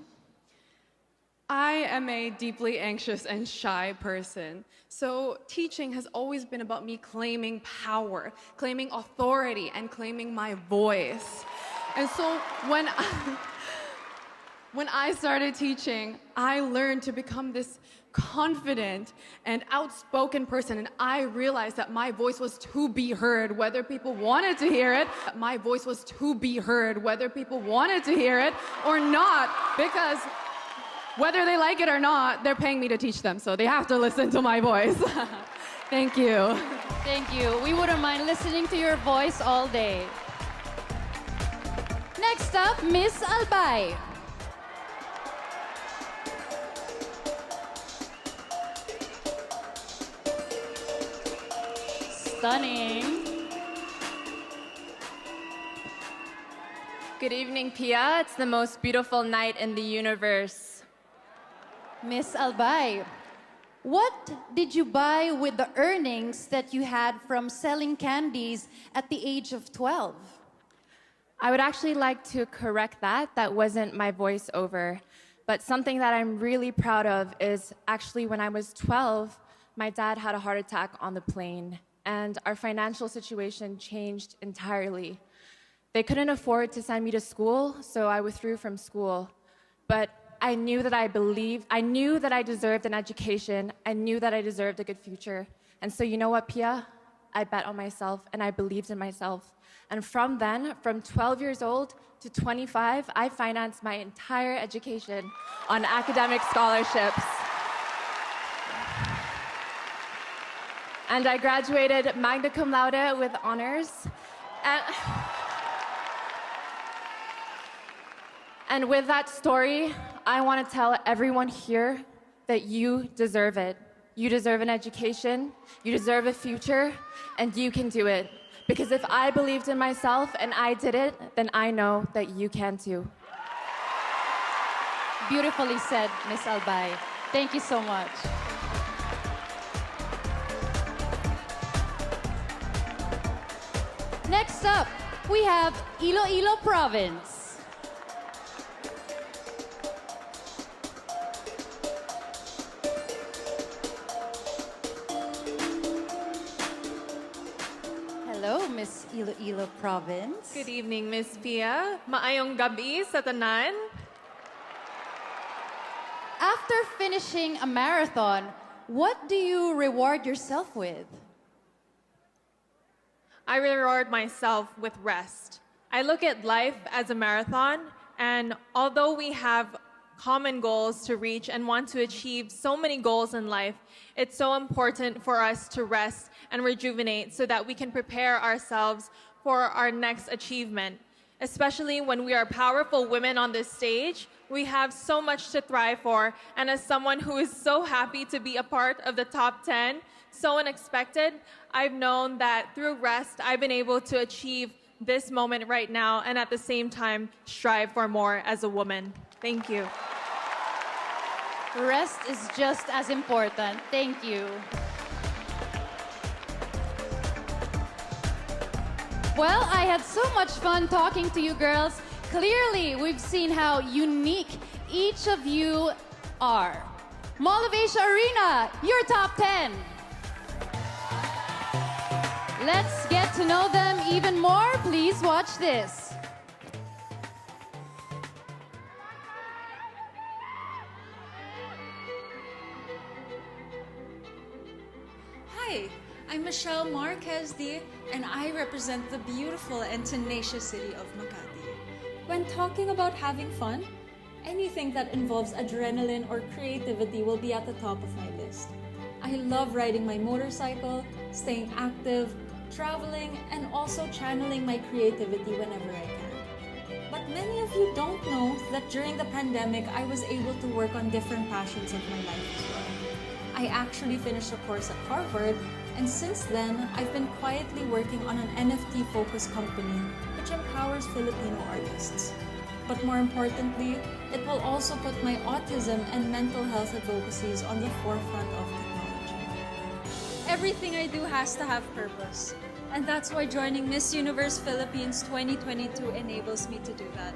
I am a deeply anxious and shy person. So teaching has always been about me claiming power, claiming authority, and claiming my voice. And so when I started teaching, I learned to become this confident and outspoken person, and I realized that my voice was to be heard, whether people wanted to hear it. My voice was to be heard, whether people wanted to hear it or not, because whether they like it or not, they're paying me to teach them, so they have to listen to my voice. Thank you. Thank you. We wouldn't mind listening to your voice all day. Next up, Miss Albay. Stunning. Good evening, Pia. It's the most beautiful night in the universe. Miss Albay, what did you buy with the earnings that you had from selling candies at the age of 12? I would actually like to correct that. That wasn't my voiceover. But something that I'm really proud of is actually when I was 12, my dad had a heart attack on the plane, and our financial situation changed entirely. They couldn't afford to send me to school, so I withdrew from school. But I knew that I knew that I deserved an education. I knew that I deserved a good future. And so you know what, Pia? I bet on myself, and I believed in myself. And from then, from 12 years old to 25, I financed my entire education on academic scholarships. And I graduated magna cum laude with honors. And with that story, I want to tell everyone here that you deserve it. You deserve an education, you deserve a future, and you can do it. Because if I believed in myself and I did it, then I know that you can too. Beautifully said, Miss Albay. Thank you so much. Next up, we have Iloilo Province. Hello, Miss Iloilo Province. Good evening, Miss Pia. Maayong gabi sa tanan. After finishing a marathon, what do you reward yourself with? I reward myself with rest. I look at life as a marathon, and although we have common goals to reach and want to achieve so many goals in life, it's so important for us to rest and rejuvenate so that we can prepare ourselves for our next achievement. Especially when we are powerful women on this stage, we have so much to thrive for, and as someone who is so happy to be a part of the top 10, so unexpected, I've known that through rest, I've been able to achieve this moment right now and at the same time strive for more as a woman. Thank you. Rest is just as important. Thank you. Well, I had so much fun talking to you girls. Clearly, we've seen how unique each of you are. Mall of Asia Arena, your top 10. Let's get to know them even more. Please watch this. Hi, I'm Michelle Marquez D, and I represent the beautiful and tenacious city of Makati. When talking about having fun, anything that involves adrenaline or creativity will be at the top of my list. I love riding my motorcycle, staying active, traveling, and also channeling my creativity whenever I can. But many of you don't know that during the pandemic, I was able to work on different passions of my life as well. I actually finished a course at Harvard, and since then, I've been quietly working on an NFT-focused company which empowers Filipino artists. But more importantly, it will also put my autism and mental health advocacies on the forefront of technology. Everything I do has to have purpose, and that's why joining Miss Universe Philippines 2022 enables me to do that.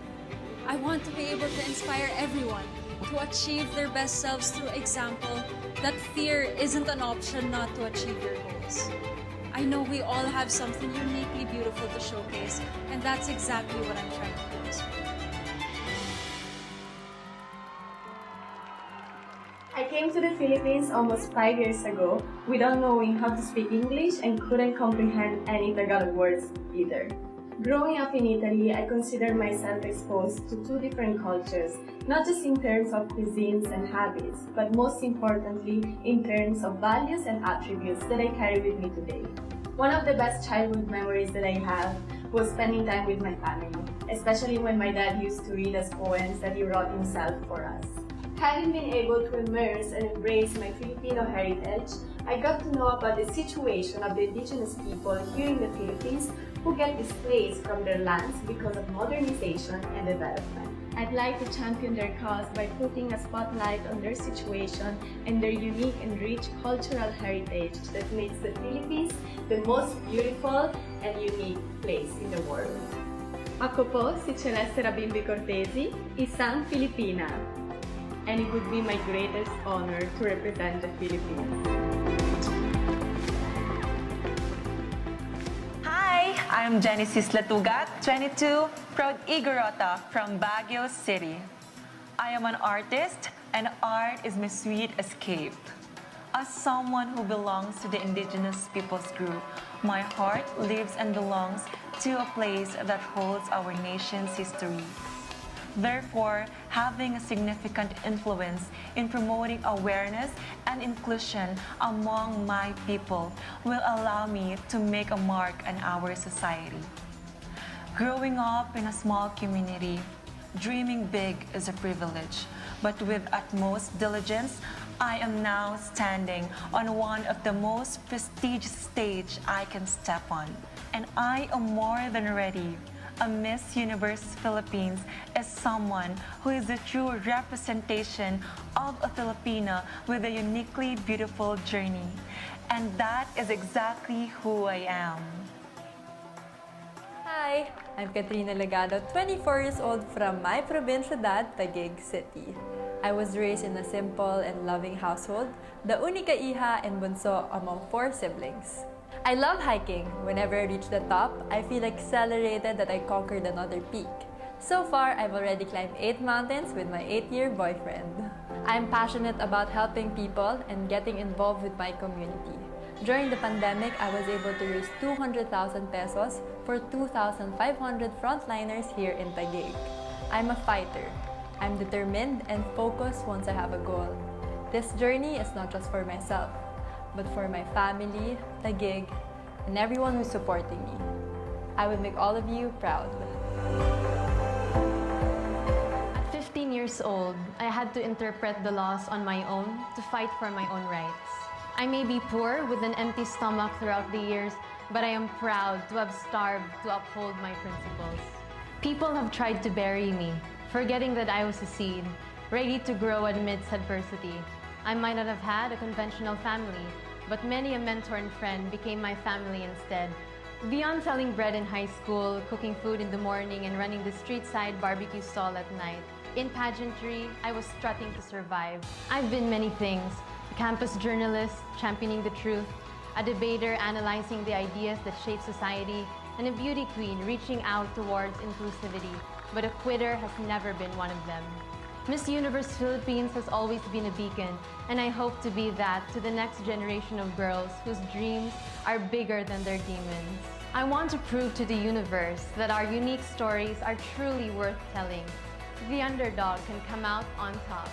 I want to be able to inspire everyone to achieve their best selves through example that fear isn't an option not to achieve your goals. I know we all have something uniquely beautiful to showcase, and that's exactly what I'm trying to do this week. I came to the Philippines almost 5 years ago without knowing how to speak English and couldn't comprehend any Tagalog words either. Growing up in Italy, I considered myself exposed to two different cultures, not just in terms of cuisines and habits, but most importantly, in terms of values and attributes that I carry with me today. One of the best childhood memories that I have was spending time with my family, especially when my dad used to read us poems that he wrote himself for us. Having been able to immerse and embrace my Filipino heritage, I got to know about the situation of the indigenous people here in the Philippines who get displaced from their lands because of modernization and development. I'd like to champion their cause by putting a spotlight on their situation and their unique and rich cultural heritage that makes the Philippines the most beautiful and unique place in the world. Ako po si Celeste Rabimbi Cortesi, isang Filipina, and it would be my greatest honor to represent the Philippines. Hi, I'm Genesis Latugat, 22, proud Igorota from Baguio City. I am an artist, and art is my sweet escape. As someone who belongs to the indigenous peoples group, My heart lives and belongs to a place that holds our nation's history. Therefore, having a significant influence in promoting awareness and inclusion among my people will allow me to make a mark on our society. Growing up in a small community, dreaming big is a privilege, but with utmost diligence, I am now standing on one of the most prestigious stage I can step on. And I am more than ready. A Miss Universe Philippines is someone who is a true representation of a Filipina with a uniquely beautiful journey. And that is exactly who I am. Hi, I'm Katrina Legado, 24 years old from my provincialidad, Taguig City. I was raised in a simple and loving household, the única hija and bunso among 4 siblings. I love hiking. Whenever I reach the top, I feel exhilarated that I conquered another peak. So far, I've already climbed 8 mountains with my 8-year boyfriend. I'm passionate about helping people and getting involved with my community. During the pandemic, I was able to raise 200,000 pesos for 2,500 frontliners here in Taguig. I'm a fighter. I'm determined and focused once I have a goal. This journey is not just for myself, but for my family, Taguig, and everyone who's supporting me. I would make all of you proud. At 15 years old, I had to interpret the laws on my own to fight for my own rights. I may be poor with an empty stomach throughout the years, but I am proud to have starved to uphold my principles. People have tried to bury me, forgetting that I was a seed, ready to grow amidst adversity. I might not have had a conventional family, but many a mentor and friend became my family instead. Beyond selling bread in high school, cooking food in the morning, and running the street-side barbecue stall at night, in pageantry, I was strutting to survive. I've been many things: a campus journalist, championing the truth, a debater analyzing the ideas that shape society, and a beauty queen reaching out towards inclusivity. But a quitter has never been one of them. Miss Universe Philippines has always been a beacon, and I hope to be that to the next generation of girls whose dreams are bigger than their demons. I want to prove to the universe that our unique stories are truly worth telling. The underdog can come out on top.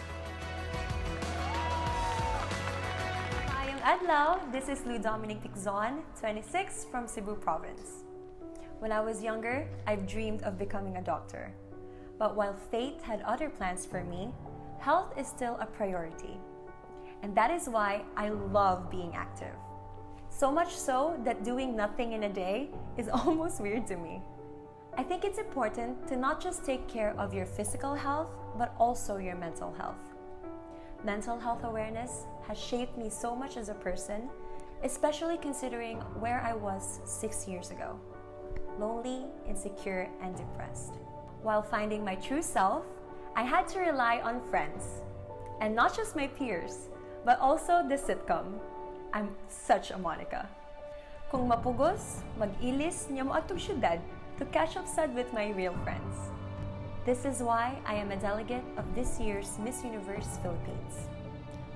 Mayong adlaw, this is Lou Dominic Ticzon, 26, from Cebu Province. When I was younger, I've dreamed of becoming a doctor. But while fate had other plans for me, health is still a priority. And that is why I love being active. So much so that doing nothing in a day is almost weird to me. I think it's important to not just take care of your physical health, but also your mental health. Mental health awareness has shaped me so much as a person, especially considering where I was 6 years ago. Lonely, insecure, and depressed. While finding my true self, I had to rely on friends. And not just my peers, but also the sitcom. I'm such a Monica. Kung mapugos, mag-ilis niya mo atong syudad to catch up sad with my real friends. This is why I am a delegate of this year's Miss Universe Philippines.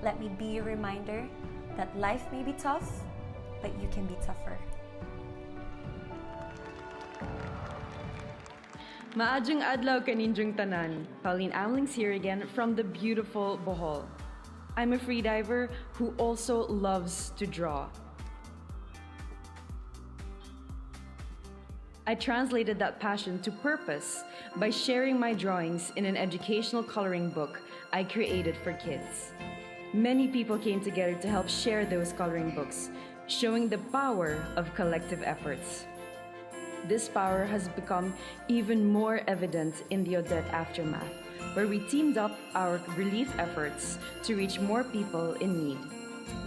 Let me be a reminder that life may be tough, but you can be tougher. Maadjong adlaw kaninjong tanan. Pauline Amling's here again from the beautiful Bohol. I'm a freediver who also loves to draw. I translated that passion to purpose by sharing my drawings in an educational coloring book I created for kids. Many people came together to help share those coloring books, showing the power of collective efforts. This power has become even more evident in the Odette aftermath, where we teamed up our relief efforts to reach more people in need.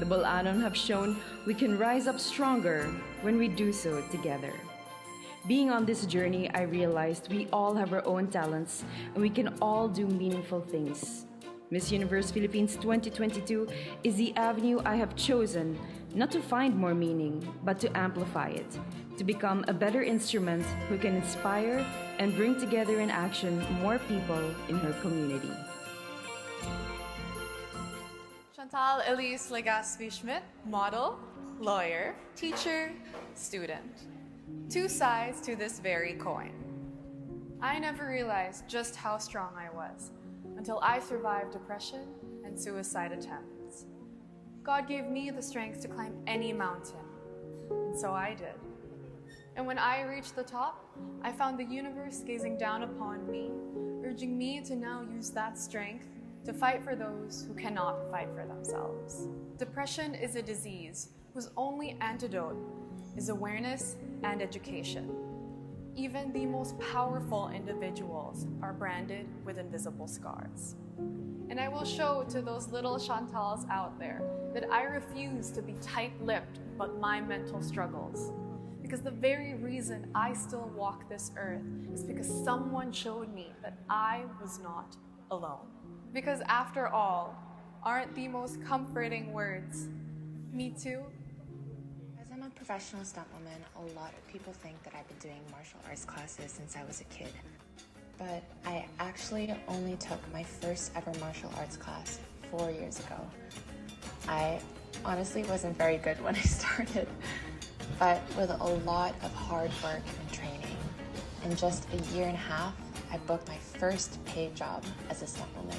The Bolanon have shown we can rise up stronger when we do so together. Being on this journey, I realized we all have our own talents and we can all do meaningful things. Miss Universe Philippines 2022 is the avenue I have chosen not to find more meaning, but to amplify it, to become a better instrument who can inspire and bring together in action more people in her community. Chantal Elise Legaspi-Schmidt, model, lawyer, teacher, student. Two sides to this very coin. I never realized just how strong I was until I survived depression and suicide attempts. God gave me the strength to climb any mountain, and so I did. And when I reached the top, I found the universe gazing down upon me, urging me to now use that strength to fight for those who cannot fight for themselves. Depression is a disease whose only antidote is awareness and education. Even the most powerful individuals are branded with invisible scars. And I will show to those little Chantals out there that I refuse to be tight-lipped about my mental struggles. Because the very reason I still walk this earth is because someone showed me that I was not alone. Because after all, aren't the most comforting words, "Me too"? As I'm a professional stunt woman, a lot of people think that I've been doing martial arts classes since I was a kid. But I actually only took my first ever martial arts class 4 years ago. I honestly wasn't very good when I started, but with a lot of hard work and training, in just a year and a half, I booked my first paid job as a stunt woman.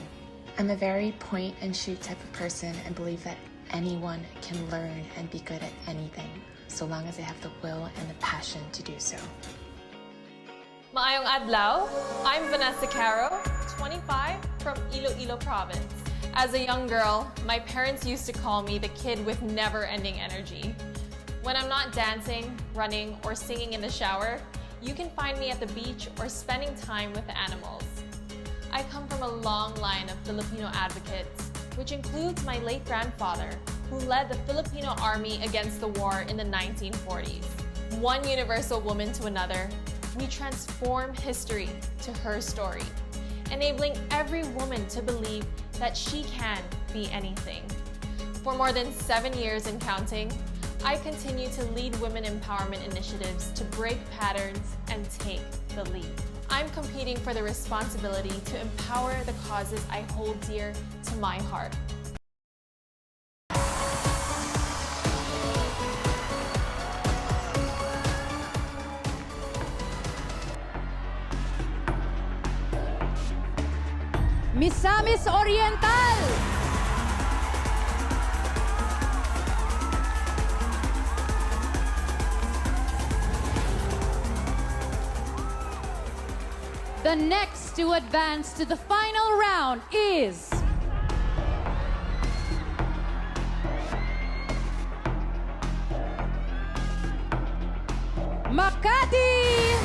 I'm a very point and shoot type of person and believe that anyone can learn and be good at anything, so long as they have the will and the passion to do so. Maayong adlaw, I'm Vanessa Caro, 25, from Iloilo Province. As a young girl, my parents used to call me the kid with never-ending energy. When I'm not dancing, running, or singing in the shower, you can find me at the beach or spending time with the animals. I come from a long line of Filipino advocates, which includes my late grandfather, who led the Filipino Army against the war in the 1940s. One universal woman to another, we transform history to her story, enabling every woman to believe that she can be anything. For more than 7 years and counting, I continue to lead women empowerment initiatives to break patterns and take the lead. I'm competing for the responsibility to empower the causes I hold dear to my heart. Misamis Oriental! The next to advance to the final round is Makati!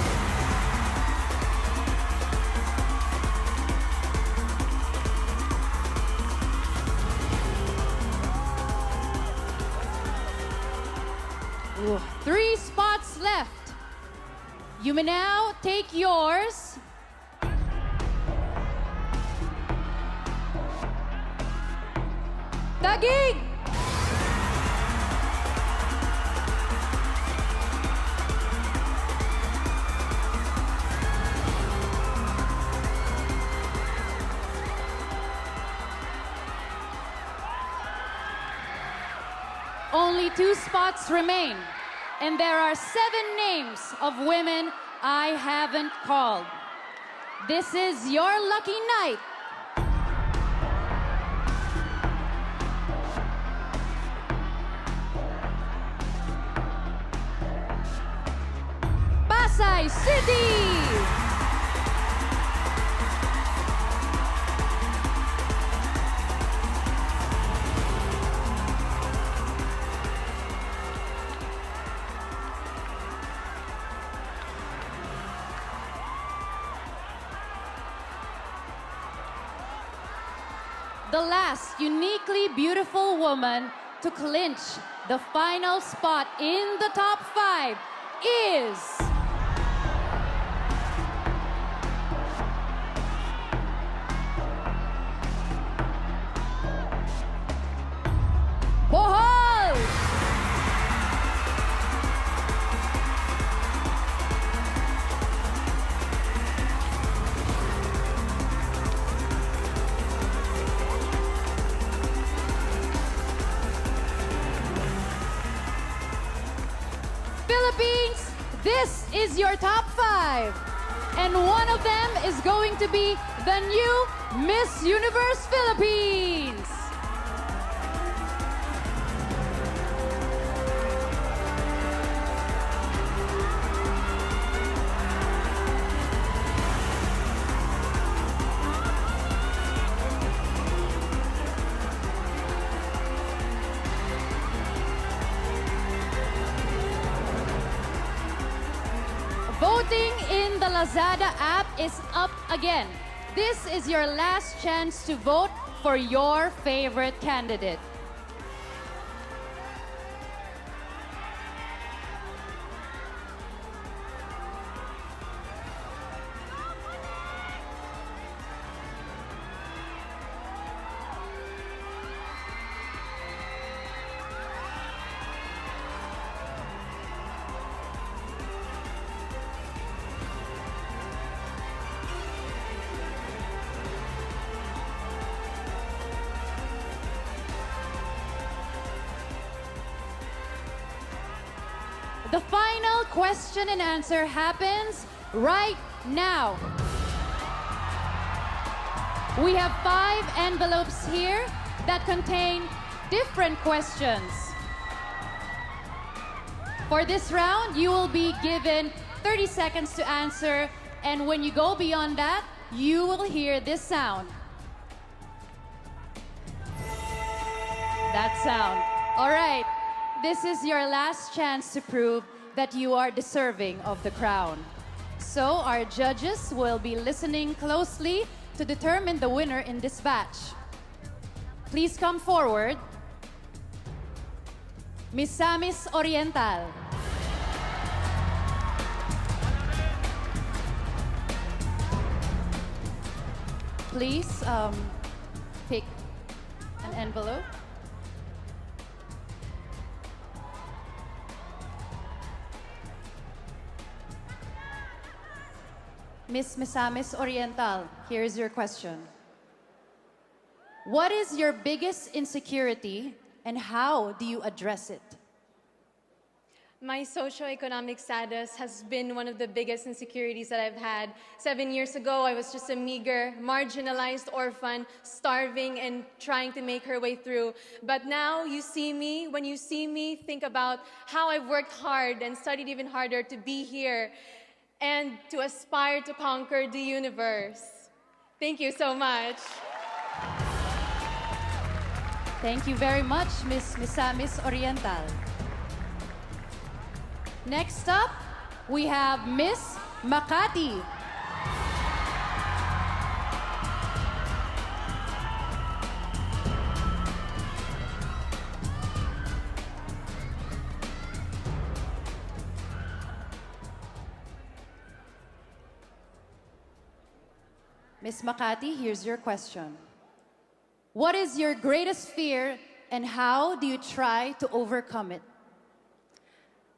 Ooh, 3 spots left. You may now take yours. Taguig! Only 2 spots remain, and there are 7 names of women I haven't called. This is your lucky night. Pasay City! The last uniquely beautiful woman to clinch the final spot in the top 5 is Bohol! is your top 5. And one of them is going to be the new Miss Universe Philippines. Voting in the Lazada app is up again. This is your last chance to vote for your favorite candidate. The final question and answer happens right now. We have 5 envelopes here that contain different questions. For this round, you will be given 30 seconds to answer, and when you go beyond that, you will hear this sound. That sound. All right. This is your last chance to prove that you are deserving of the crown. So our judges will be listening closely to determine the winner in this batch. Please come forward. Misamis Oriental. Please pick an envelope. Miss Misamis Oriental, here's your question. What is your biggest insecurity and how do you address it? My socioeconomic status has been one of the biggest insecurities that I've had. 7 years ago, I was just a meager, marginalized orphan, starving and trying to make her way through. But now when you see me, think about how I've worked hard and studied even harder to be here and to aspire to conquer the universe. Thank you so much. Thank you very much, Miss Misamis Oriental. Next up, we have Miss Makati. Miss Makati, here's your question. What is your greatest fear and how do you try to overcome it?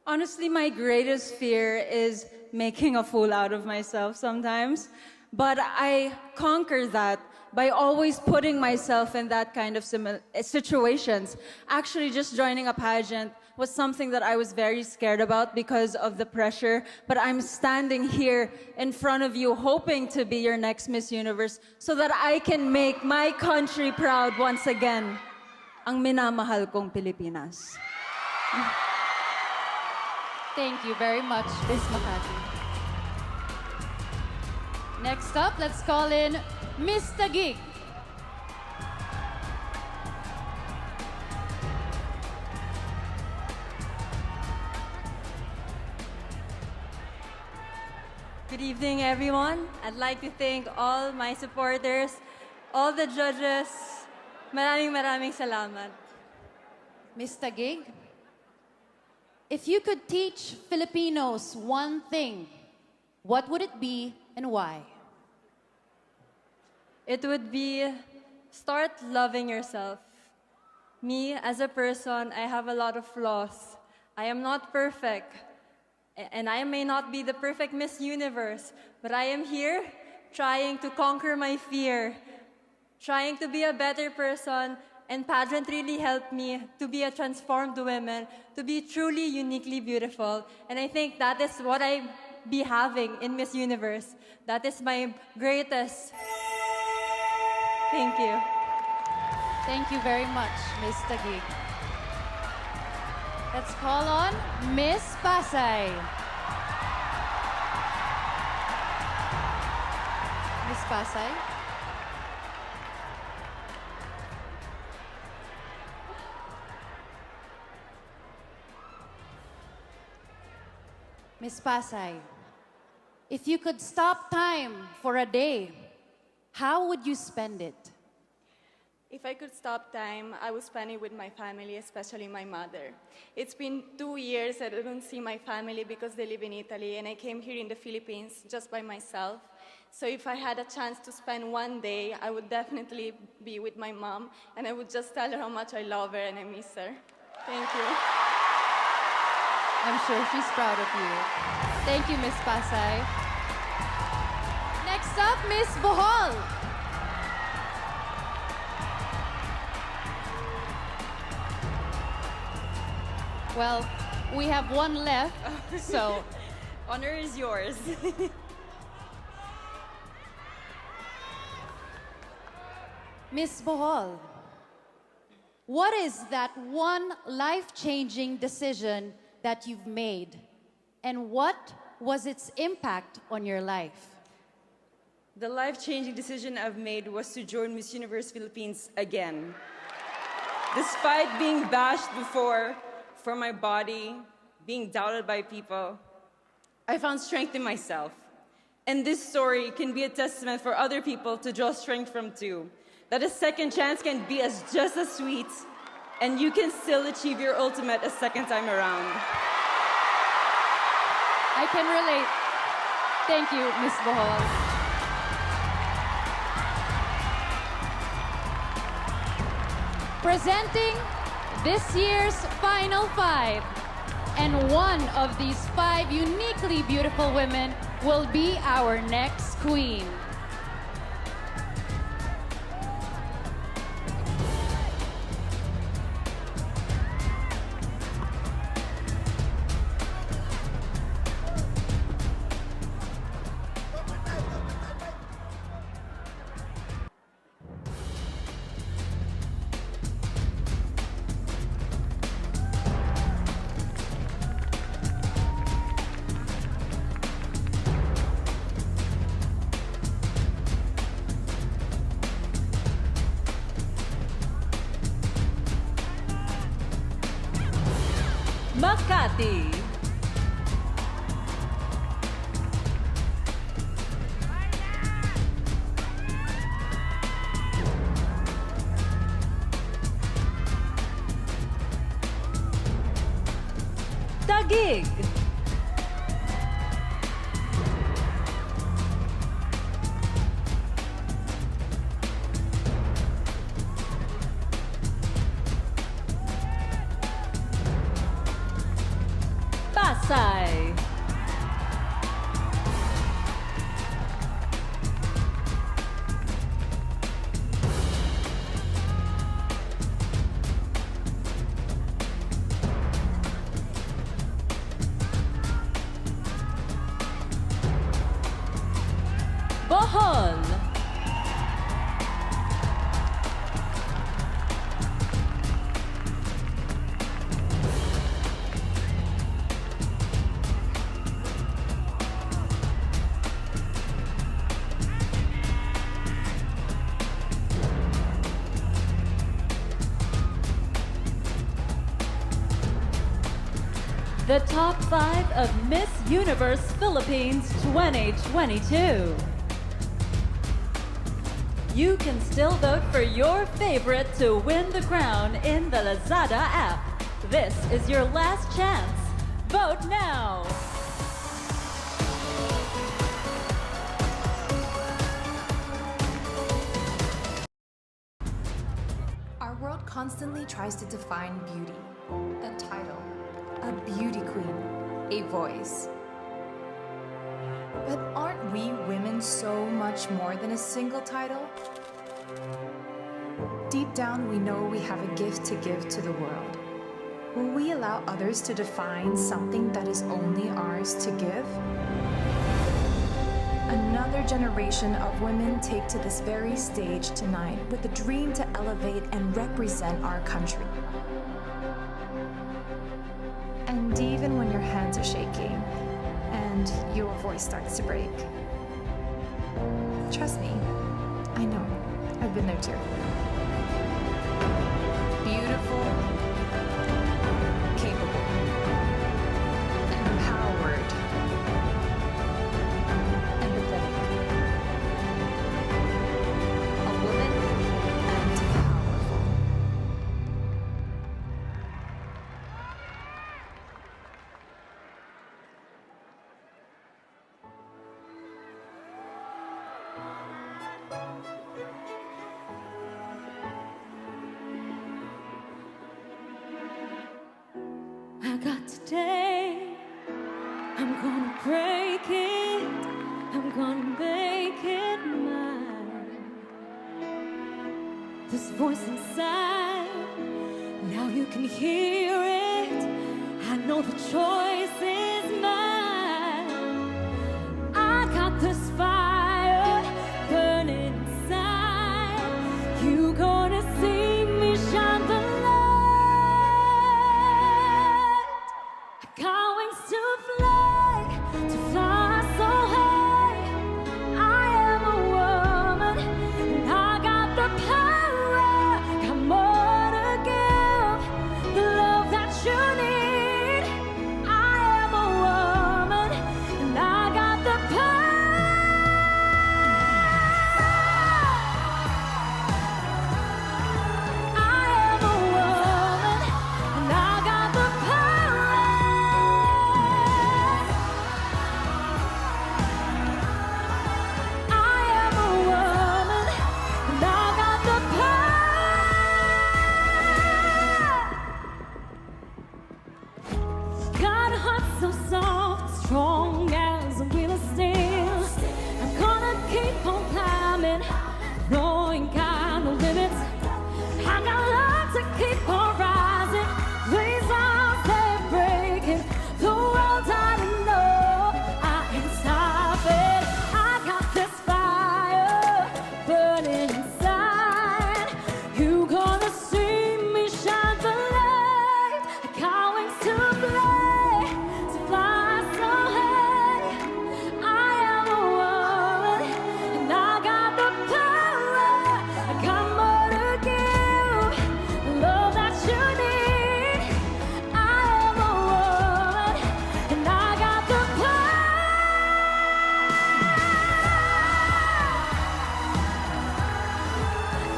Honestly, my greatest fear is making a fool out of myself sometimes. But I conquer that by always putting myself in that kind of situations. Actually, just joining a pageant was something that I was very scared about because of the pressure. But I'm standing here in front of you hoping to be your next Miss Universe so that I can make my country proud once again. Ang minamahal kong Pilipinas. Thank you very much, Miss Makati. Next up, let's call in Miss Taguig. Good evening, everyone. I'd like to thank all my supporters, all the judges. Maraming salamat. Miss Taguig, if you could teach Filipinos one thing, what would it be and why? It would be start loving yourself. Me, as a person, I have a lot of flaws. I am not perfect. And I may not be the perfect Miss Universe, but I am here trying to conquer my fear, trying to be a better person, and pageant really helped me to be a transformed woman, to be truly uniquely beautiful. And I think that is what I be having in Miss Universe. That is my greatest. Thank you. Thank you very much, Miss Taguig. Let's call on Miss Pasay. Miss Pasay. Miss Pasay, if you could stop time for a day, how would you spend it? If I could stop time, I would spend it with my family, especially my mother. It's been 2 years that I don't see my family because they live in Italy, and I came here in the Philippines just by myself. So if I had a chance to spend one day, I would definitely be with my mom, and I would just tell her how much I love her and I miss her. Thank you. I'm sure she's proud of you. Thank you, Miss Pasay. Next up, Miss Bohol. Well, we have one left, so honor is yours. Miss Bohol, what is that one life-changing decision that you've made, and what was its impact on your life? The life-changing decision I've made was to join Miss Universe Philippines again. Despite being bashed before for my body, being doubted by people, I found strength in myself. And this story can be a testament for other people to draw strength from too. That a second chance can be just as sweet, and you can still achieve your ultimate a second time around. I can relate. Thank you, Miss Bohol. Presenting this year's Final Five. And one of these 5 uniquely beautiful women will be our next queen. Makati. Taguig. Pasay. Bohol. The top 5 of Miss Universe Philippines 2022. You can still vote for your favorite to win the crown in the Lazada app. This is your last chance. Vote now! Our world constantly tries to define beauty, a title, a beauty queen, a voice. But aren't we women so much more than a single title? Deep down, we know we have a gift to give to the world. Will we allow others to define something that is only ours to give? Another generation of women take to this very stage tonight with a dream to elevate and represent our country. And even when your hands are shaking and your voice starts to break, trust me, I know, I've been there too. Beautiful, capable, empowered, empathetic. A woman and powerful. I got today, I'm gonna break it, I'm gonna make it mine. This voice inside, now you can hear it, I know the choice is mine. I got this fire burning inside, you gonna see me shine the light. Got wings to fly so high. I am a woman, and I got the power. Got more to give, the love that you need. I am a woman, and I got the power. I am a woman, and I got the power. Got a heart so soft, strong as a wheel of steel. I'm gonna keep on climbing, knowing got no limits. I got love to keep on rising. These arms they're breaking. The world I know I can stop it. I got this fire burning inside. You gonna see me shine the light. I got wings to fly so high. I am a woman, and I got the power. I got more to give, the love that you need. I am a woman, and I got the power.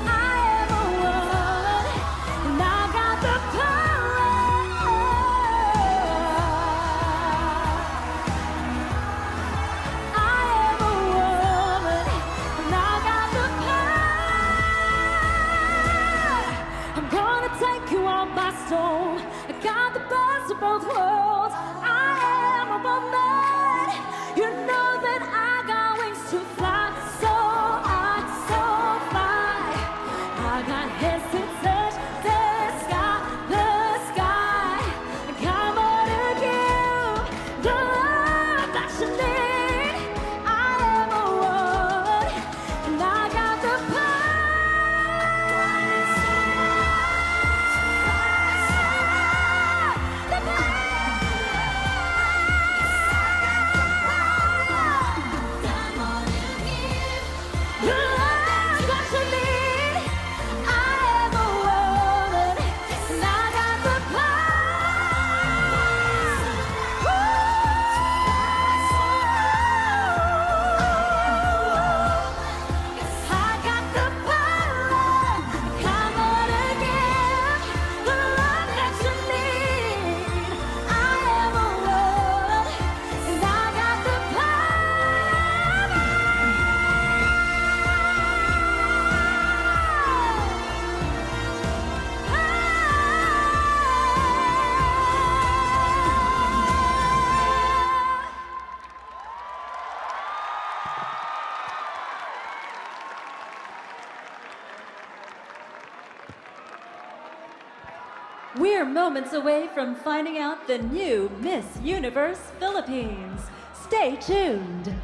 I am a woman, and I got the power. I am a woman, and I got the power. I'm gonna take you on by storm. I got the best of both worlds. I am a woman. You know that I got wings to fly so high, so high. I got hands to touch the sky, the sky. I got more to give, the love that you need. I am a woman, and I got the the love that you need. I am a woman. We're moments away from finding out the new Miss Universe Philippines. Stay tuned.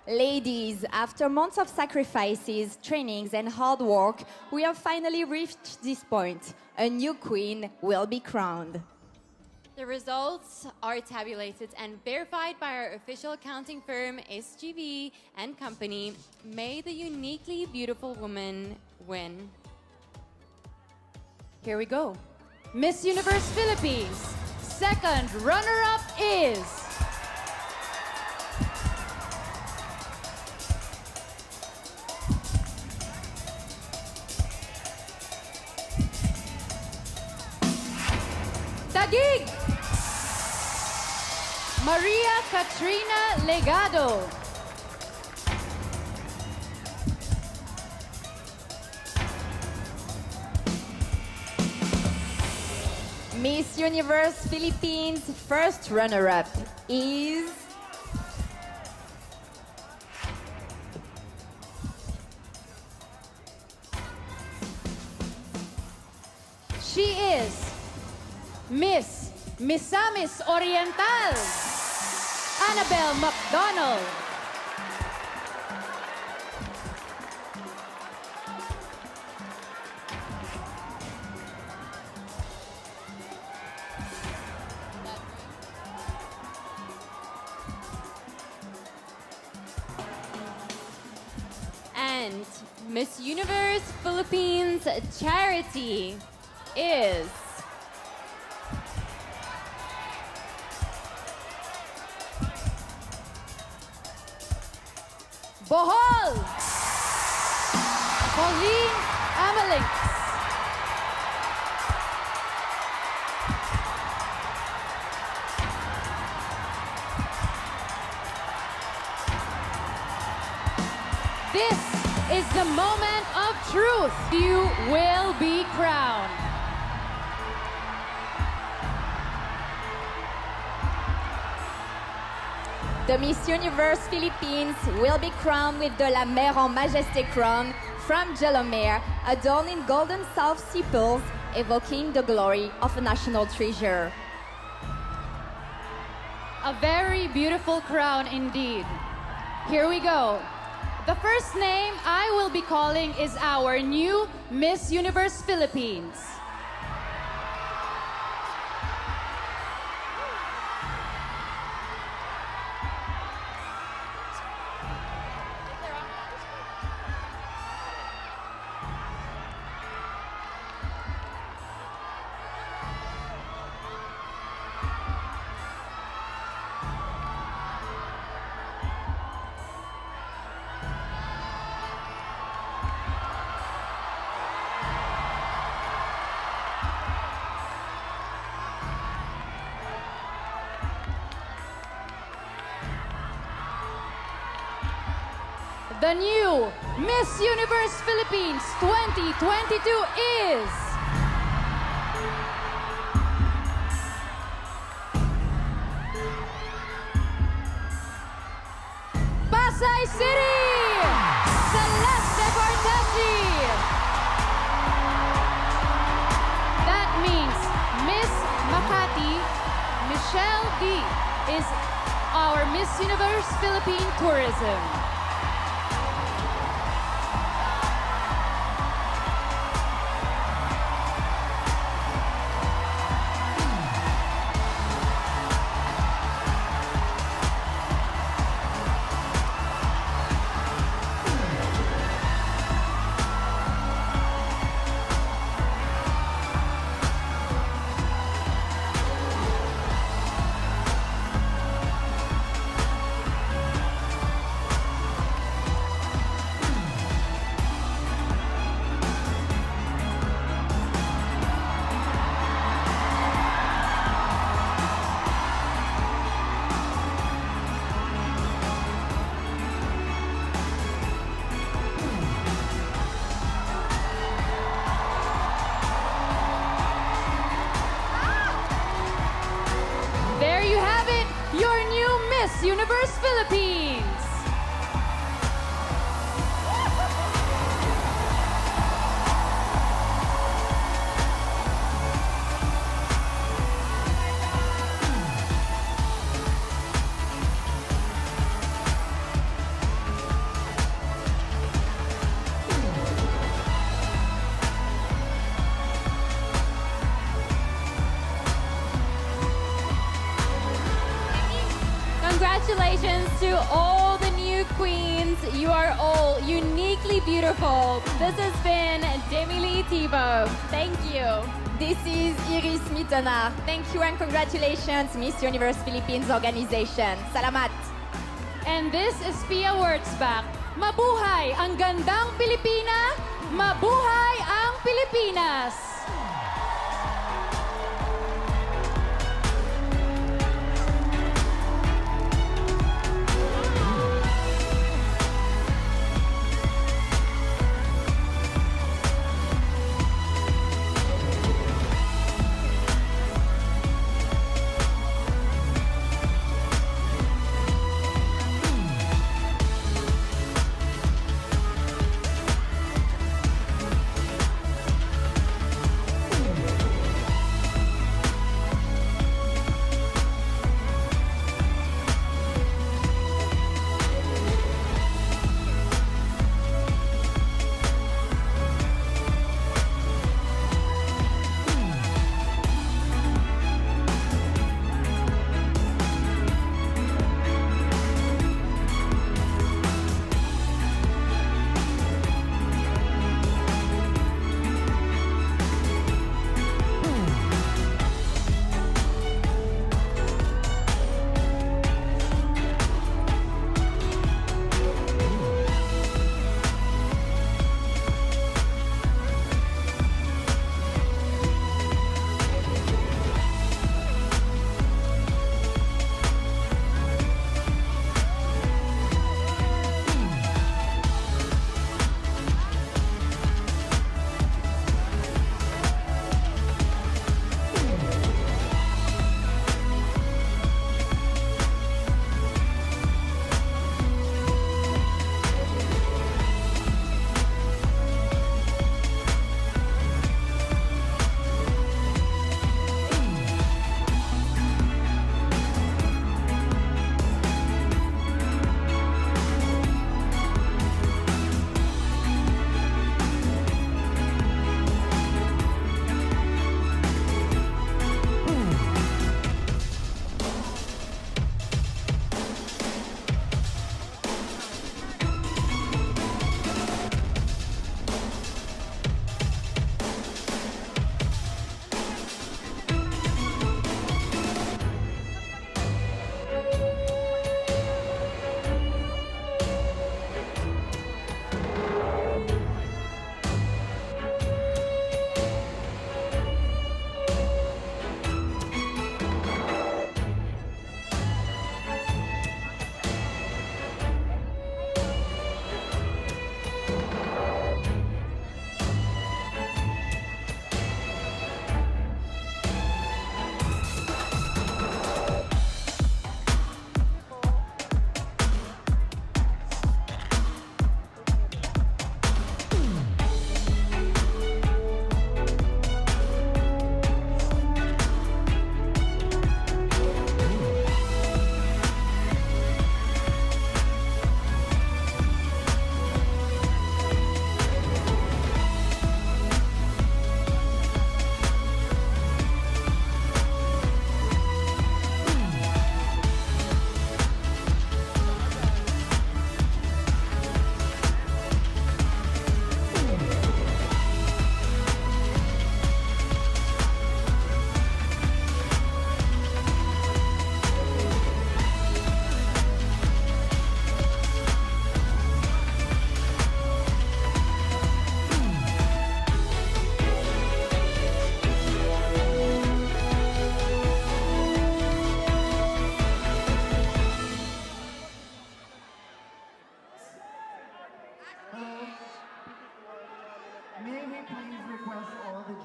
Ladies, after months of sacrifices, trainings, and hard work, we have finally reached this point. A new queen will be crowned. The results are tabulated and verified by our official accounting firm, SGV and Company. May the uniquely beautiful woman win. Here we go. Miss Universe Philippines, second runner-up is... Taguig! Maria Katrina Legado. Miss Universe Philippines first runner-up is... She is Miss Misamis Oriental, Annabelle McDonald. And Miss Universe Philippines charity is... Bohol, Pauline Amalink. This is the moment of truth. You will be crowned. The Miss Universe Philippines will be crowned with the La Mer en Majesté crown from Jolomer, adorned in golden South Sea pearls, evoking the glory of a national treasure. A very beautiful crown indeed. Here we go. The first name I will be calling is our new Miss Universe Philippines. The new Miss Universe Philippines 2022 is... Pasay City! Celeste Bartesi! That means Miss Makati, Michelle D. is our Miss Universe Philippine Tourism. Miss Universe Philippines. Congratulations to all the new queens. You are all uniquely beautiful. This has been Demi-Lee Thibault. Thank you. This is Iris Mitona. Thank you and congratulations, Miss Universe Philippines organization. Salamat. And this is Pia Wurtzbach. Mabuhay ang gandang Pilipina! Mabuhay ang Pilipinas!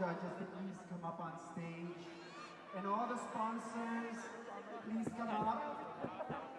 judges to please come up on stage. And all the sponsors, please come up.